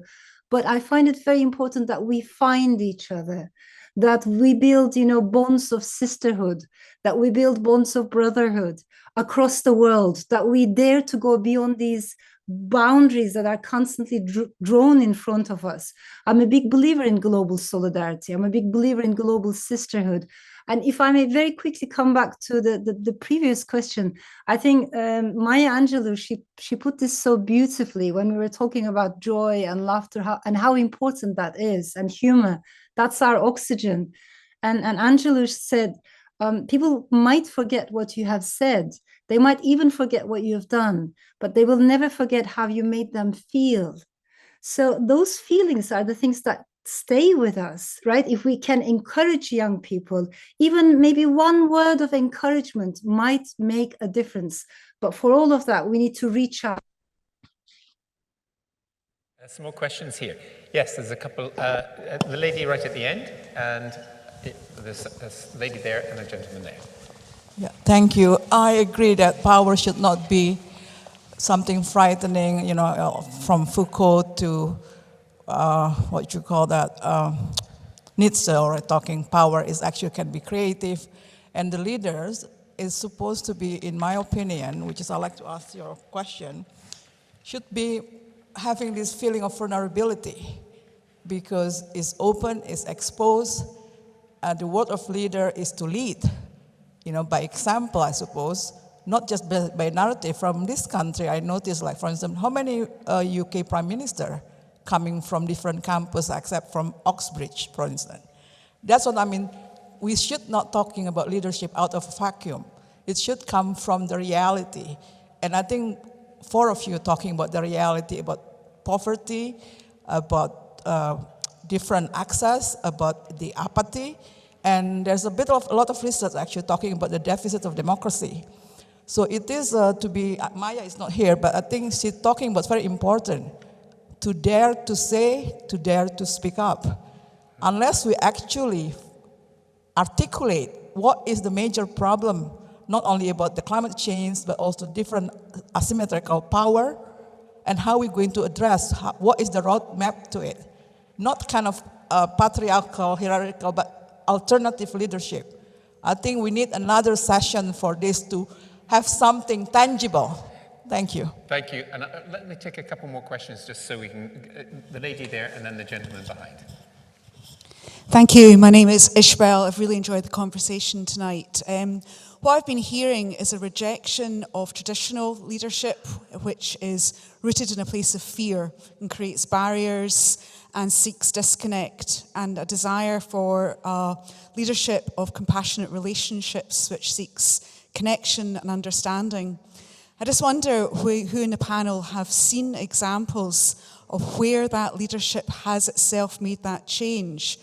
but I find it very important that we find each other, that we build, bonds of sisterhood, that we build bonds of brotherhood across the world, that we dare to go beyond these boundaries that are constantly drawn in front of us. I'm a big believer in global solidarity. I'm a big believer in global sisterhood. And if I may very quickly come back to the previous question, I think Maya Angelou, she put this so beautifully when we were talking about joy and laughter and how important that is, and humor. That's our oxygen. And Angelou said, people might forget what you have said. They might even forget what you have done, but they will never forget how you made them feel. So those feelings are the things that stay with us, right? If we can encourage young people, even maybe one word of encouragement might make a difference. But for all of that, we need to reach out. Some more questions here. Yes, there's a couple. The lady right at the end, and there's a lady there and a gentleman there. Yeah, thank you. I agree that power should not be something frightening, from Foucault to what you call that, Nietzsche, or talking power is actually can be creative. And the leaders is supposed to be, in my opinion, which is I'd like to ask your question, should be having this feeling of vulnerability, because it's open, it's exposed, and the word of leader is to lead, by example, I suppose, not just by narrative. From this country, I noticed, like, for instance, how many UK prime minister coming from different campus except from Oxbridge, for instance. That's what I mean. We should not talking about leadership out of a vacuum. It should come from the reality. And I think four of you talking about the reality, about poverty, about different access, about the apathy. And there's a lot of research actually talking about the deficit of democracy. So it is to be, Maja is not here, but I think she's talking about very important, to dare to say, to dare to speak up. Unless we actually articulate what is the major problem, not only about the climate change, but also different asymmetrical power, and how we're going to address, what is the roadmap to it. Not kind of patriarchal, hierarchical, but alternative leadership. I think we need another session for this to have something tangible. Thank you. Thank you. And let me take a couple more questions just so we can, the lady there and then the gentleman behind. Thank you. My name is Ishbel. I've really enjoyed the conversation tonight. What I've been hearing is a rejection of traditional leadership, which is rooted in a place of fear and creates barriers and seeks disconnect, and a desire for leadership of compassionate relationships, which seeks connection and understanding. I just wonder who in the panel have seen examples of where that leadership has itself made that change,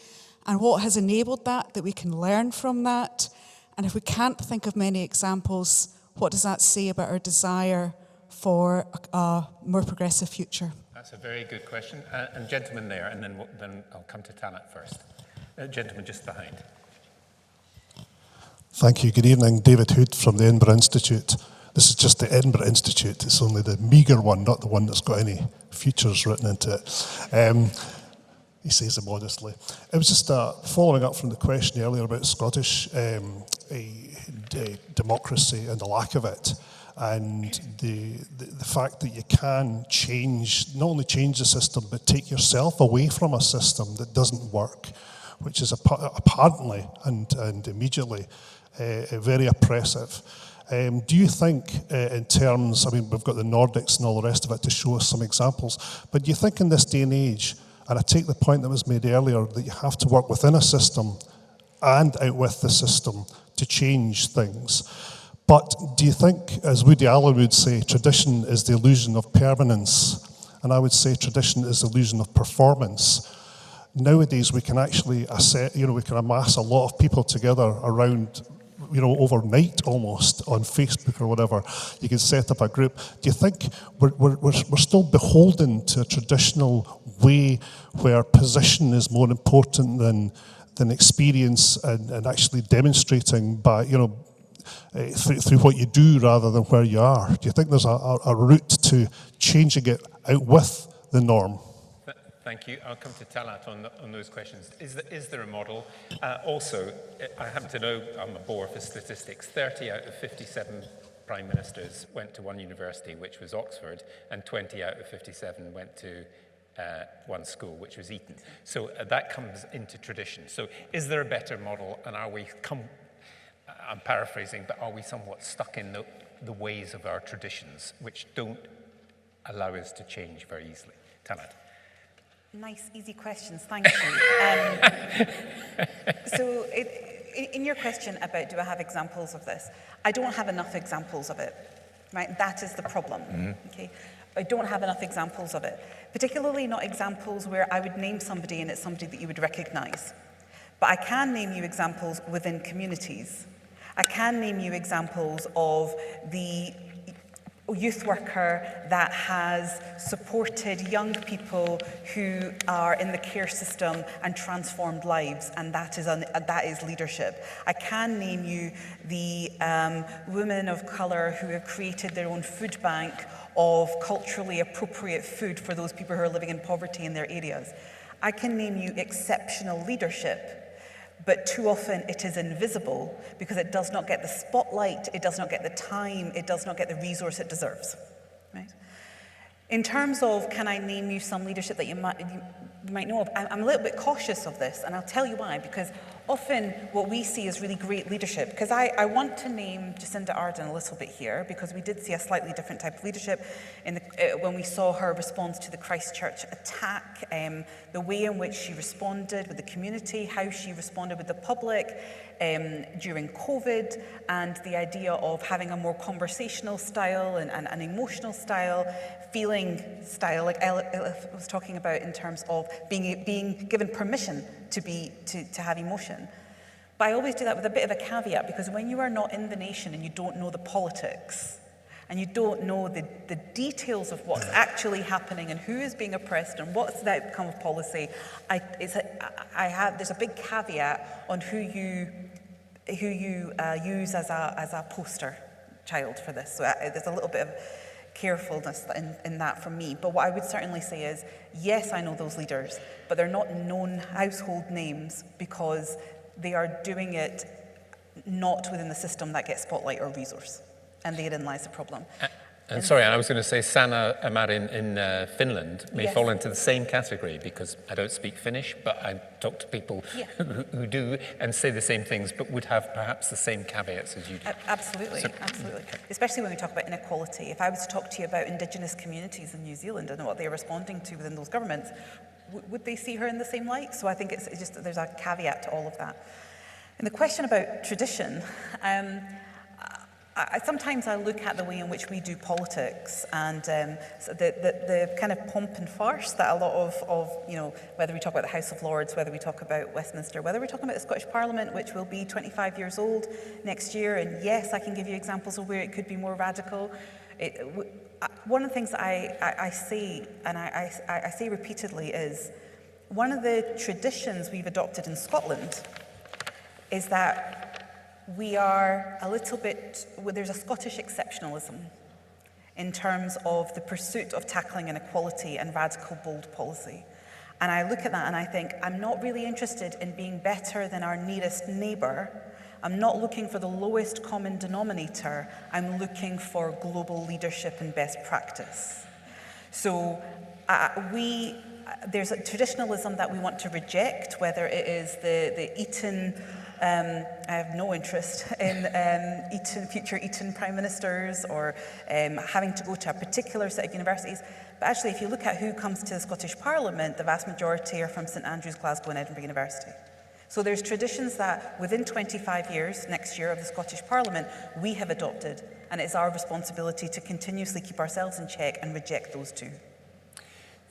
and what has enabled that we can learn from that. And if we can't think of many examples, what does that say about our desire for a more progressive future? That's a very good question. And gentleman there, and then I'll come to Talat first. Gentleman just behind. Thank you. Good evening. David Hood from the Edinburgh Institute. This is just the Edinburgh Institute. It's only the meagre one, not the one that's got any futures written into it. He says it modestly. It was just following up from the question earlier about Scottish democracy and the lack of it, and the fact that you can change, not only change the system, but take yourself away from a system that doesn't work, which is apparently and immediately very oppressive. Do you think in terms, I mean, we've got the Nordics and all the rest of it to show us some examples, but do you think in this day and age, and I take the point that was made earlier, that you have to work within a system and out with the system to change things. But do you think, as Woody Allen would say, tradition is the illusion of permanence, and I would say tradition is the illusion of performance. Nowadays we can actually we can amass a lot of people together around overnight almost on Facebook or whatever. You can set up a group. Do you think we're still beholden to a traditional way where position is more important than experience and actually demonstrating by, through what you do rather than where you are? Do you think there's a route to changing it out with the norm? Thank you. I'll come to Talat on those questions. Is there a model? Also, I happen to know, I'm a bore for statistics, 30 out of 57 prime ministers went to one university, which was Oxford, and 20 out of 57 went to one school, which was Eton. So that comes into tradition. So is there a better model, and are we, I'm paraphrasing, but are we somewhat stuck in the ways of our traditions, which don't allow us to change very easily? Talat. Nice, easy questions, thank you. So in your question about do I have examples of this, I don't have enough examples of it, right? That is the problem, okay? I don't have enough examples of it, particularly not examples where I would name somebody and it's somebody that you would recognize. But I can name you examples within communities. I can name you examples of the youth worker that has supported young people who are in the care system and transformed lives, and that is leadership. I can name you the women of colour who have created their own food bank of culturally appropriate food for those people who are living in poverty in their areas. I can name you exceptional leadership, but too often it is invisible because it does not get the spotlight, it does not get the time, it does not get the resource it deserves, right? In terms of, can I name you some leadership that you might know of, I'm a little bit cautious of this, and I'll tell you why, because often what we see is really great leadership, because I want to name Jacinda Ardern a little bit here, because we did see a slightly different type of leadership when we saw her response to the Christchurch attack, the way in which she responded with the community, how she responded with the public during COVID, and the idea of having a more conversational style and an emotional style, feeling style, like Elif was talking about in terms of being given permission to have emotion. But I always do that with a bit of a caveat, because when you are not in the nation and you don't know the politics, and you don't know the details of what's actually happening and who is being oppressed and what's the outcome of policy, there's a big caveat on who you use as a poster child for this. So there's a little bit of carefulness in that from me. But what I would certainly say is, yes, I know those leaders, but they're not known household names because they are doing it not within the system that gets spotlight or resource. And therein lies the problem. And sorry, I was going to say Sanna Amarin in Finland may fall into the same category, because I don't speak Finnish, but I talk to people who do and say the same things, but would have perhaps the same caveats as you do. Absolutely, absolutely. Especially when we talk about inequality. If I was to talk to you about Indigenous communities in New Zealand and what they're responding to within those governments, would they see her in the same light? So I think it's just that there's a caveat to all of that. And the question about tradition, sometimes I look at the way in which we do politics and so the kind of pomp and farce that a lot of whether we talk about the House of Lords, whether we talk about Westminster, whether we're talking about the Scottish Parliament, which will be 25 years old next year, and yes, I can give you examples of where it could be more radical. One of the things that I say, and I say repeatedly, is one of the traditions we've adopted in Scotland is that we are a little bit, there's a Scottish exceptionalism in terms of the pursuit of tackling inequality and radical, bold policy. And I look at that and I think, I'm not really interested in being better than our nearest neighbour. I'm not looking for the lowest common denominator. I'm looking for global leadership and best practice. So there's a traditionalism that we want to reject, whether it is the Eton, I have no interest in future Eton prime ministers or having to go to a particular set of universities. But actually, if you look at who comes to the Scottish Parliament, the vast majority are from St Andrews, Glasgow and Edinburgh University. So there's traditions that within 25 years, next year, of the Scottish Parliament, we have adopted. And it's our responsibility to continuously keep ourselves in check and reject those too.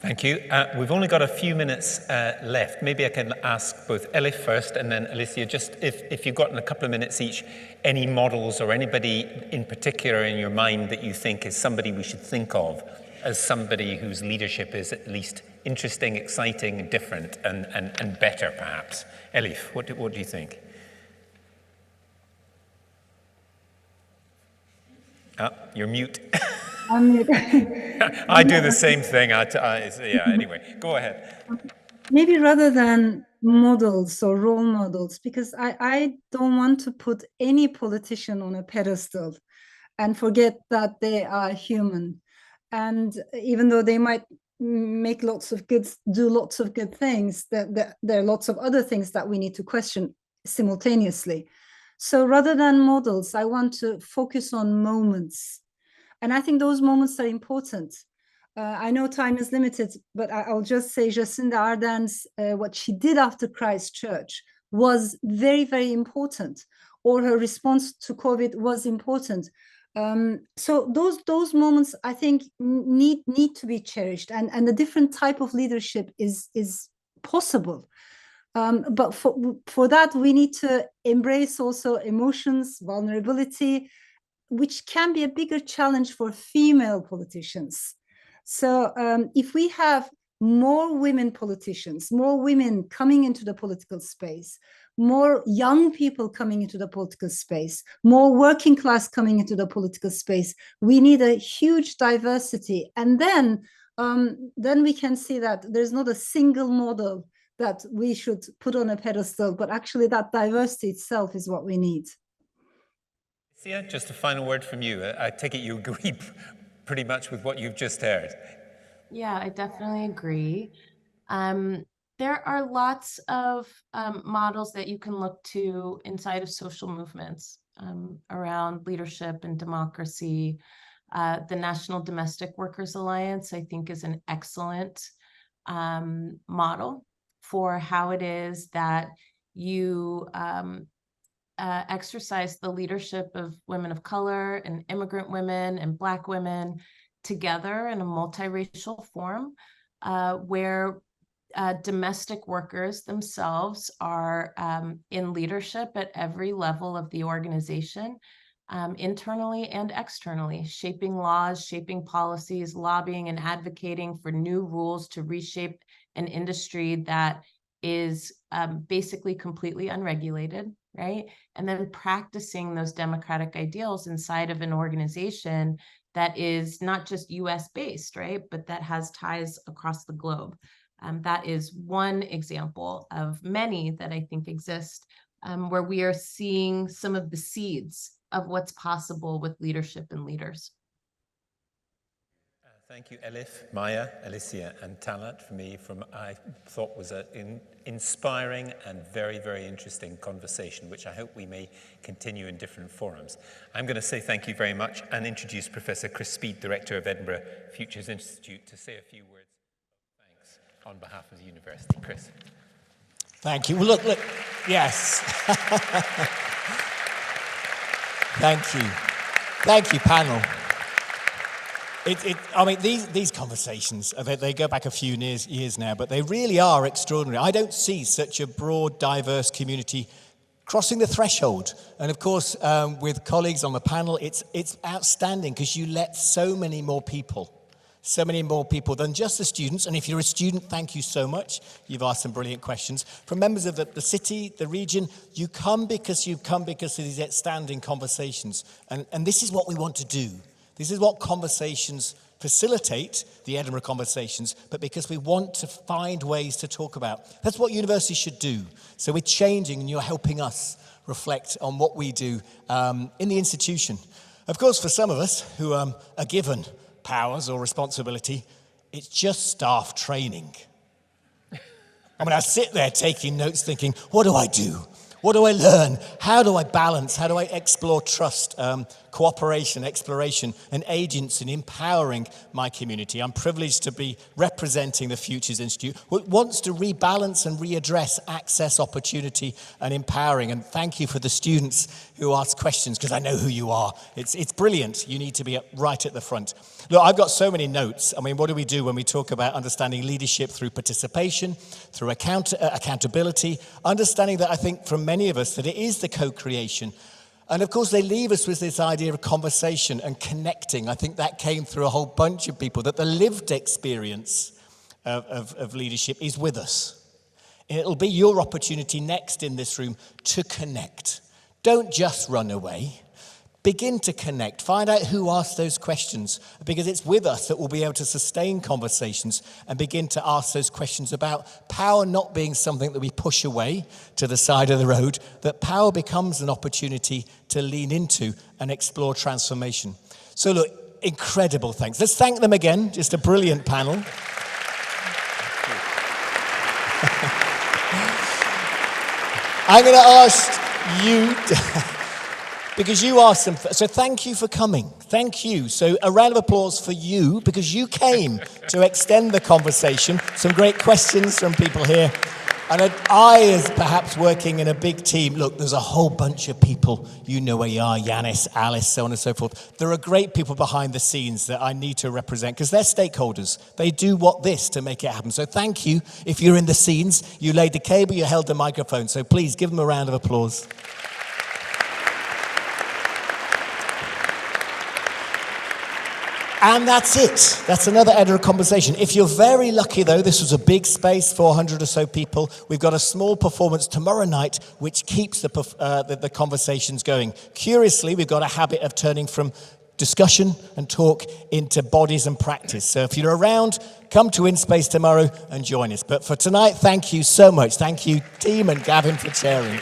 Thank you. We've only got a few minutes left. Maybe I can ask both Elif first and then Alicia, just if you've got in a couple of minutes each, any models or anybody in particular in your mind that you think is somebody we should think of as somebody whose leadership is at least interesting, exciting, different, and better, perhaps. Elif, what do you think? You're mute. I'm mute. I do the same thing. Yeah, anyway, go ahead. Maybe rather than models or role models, because I don't want to put any politician on a pedestal and forget that they are human. And even though they might make do lots of good things, there are lots of other things that we need to question simultaneously. So rather than models, I want to focus on moments. And I think those moments are important. I know time is limited, but I'll just say Jacinda Ardern's, what she did after Christchurch was very, very important, or her response to COVID was important. So those moments, I think, need to be cherished, and a different type of leadership is possible. But for that, we need to embrace also emotions, vulnerability, which can be a bigger challenge for female politicians. So if we have more women politicians, more women coming into the political space, more young people coming into the political space, more working class coming into the political space, we need a huge diversity. And then we can see that there's not a single model that we should put on a pedestal, but actually that diversity itself is what we need. Alicia, just a final word from you. I take it you agree pretty much with what you've just heard. Yeah, I definitely agree. There are lots of models that you can look to inside of social movements around leadership and democracy. The National Domestic Workers Alliance, I think, is an excellent model for how it is that you exercise the leadership of women of color and immigrant women and Black women together in a multiracial form, where domestic workers themselves are in leadership at every level of the organization, internally and externally, shaping laws, shaping policies, lobbying and advocating for new rules to reshape an industry that is basically completely unregulated, right? And then practicing those democratic ideals inside of an organization that is not just US based, right? But that has ties across the globe. That is one example of many that I think exist, where we are seeing some of the seeds of what's possible with leadership and leaders. Thank you, Elif, Maja, Alicia, and Talat I thought was an inspiring and very, very interesting conversation, which I hope we may continue in different forums. I'm going to say thank you very much and introduce Professor Chris Speed, Director of Edinburgh Futures Institute, to say a few words of thanks on behalf of the university. Chris. Thank you. Well, look, yes. Thank you. Thank you, panel. I mean, these conversations, they go back a few years now, but they really are extraordinary. I don't see such a broad, diverse community crossing the threshold. And of course, with colleagues on the panel, it's outstanding because you let so many more people than just the students. And if you're a student, thank you so much. You've asked some brilliant questions. From members of the city, the region, you come because of these outstanding conversations. And this is what we want to do. This is what conversations facilitate, the Edinburgh conversations, but because we want to find ways to talk about. That's what universities should do. So we're changing and you're helping us reflect on what we do in the institution. Of course, for some of us who are given powers or responsibility, it's just staff training. I mean, I sit there taking notes thinking, what do I do? What do I learn? How do I balance? How do I explore trust, cooperation, exploration, and agents in empowering my community. I'm privileged to be representing the Futures Institute, which wants to rebalance and readdress access, opportunity, and empowering. And thank you for the students who ask questions, because I know who you are. It's brilliant. You need to be right at the front. Look, I've got so many notes. I mean, what do we do when we talk about understanding leadership through participation, through accountability, understanding that I think for many of us that it is the co-creation. And of course, they leave us with this idea of conversation and connecting. I think that came through a whole bunch of people, that the lived experience of leadership is with us. It'll be your opportunity next in this room to connect. Don't just run away. Begin to connect. Find out who asked those questions, because it's with us that we'll be able to sustain conversations and begin to ask those questions about power not being something that we push away to the side of the road, that power becomes an opportunity to lean into and explore transformation. So look, incredible thanks. Let's thank them again. Just a brilliant panel. I'm going to ask you... because you asked them, so thank you for coming. Thank you. So a round of applause for you, because you came to extend the conversation. Some great questions from people here. And I, as perhaps working in a big team, look, there's a whole bunch of people, you know where you are, Yanis, Alice, so on and so forth. There are great people behind the scenes that I need to represent, because they're stakeholders. They do this to make it happen. So thank you. If you're in the scenes, you laid the cable, you held the microphone. So please give them a round of applause. And that's it. That's another Edinburgh conversation. If you're very lucky, though, this was a big space, 400 or so people. We've got a small performance tomorrow night, which keeps the conversations going. Curiously, we've got a habit of turning from discussion and talk into bodies and practice. So if you're around, come to InSpace tomorrow and join us. But for tonight, thank you so much. Thank you, team, and Gavin for chairing.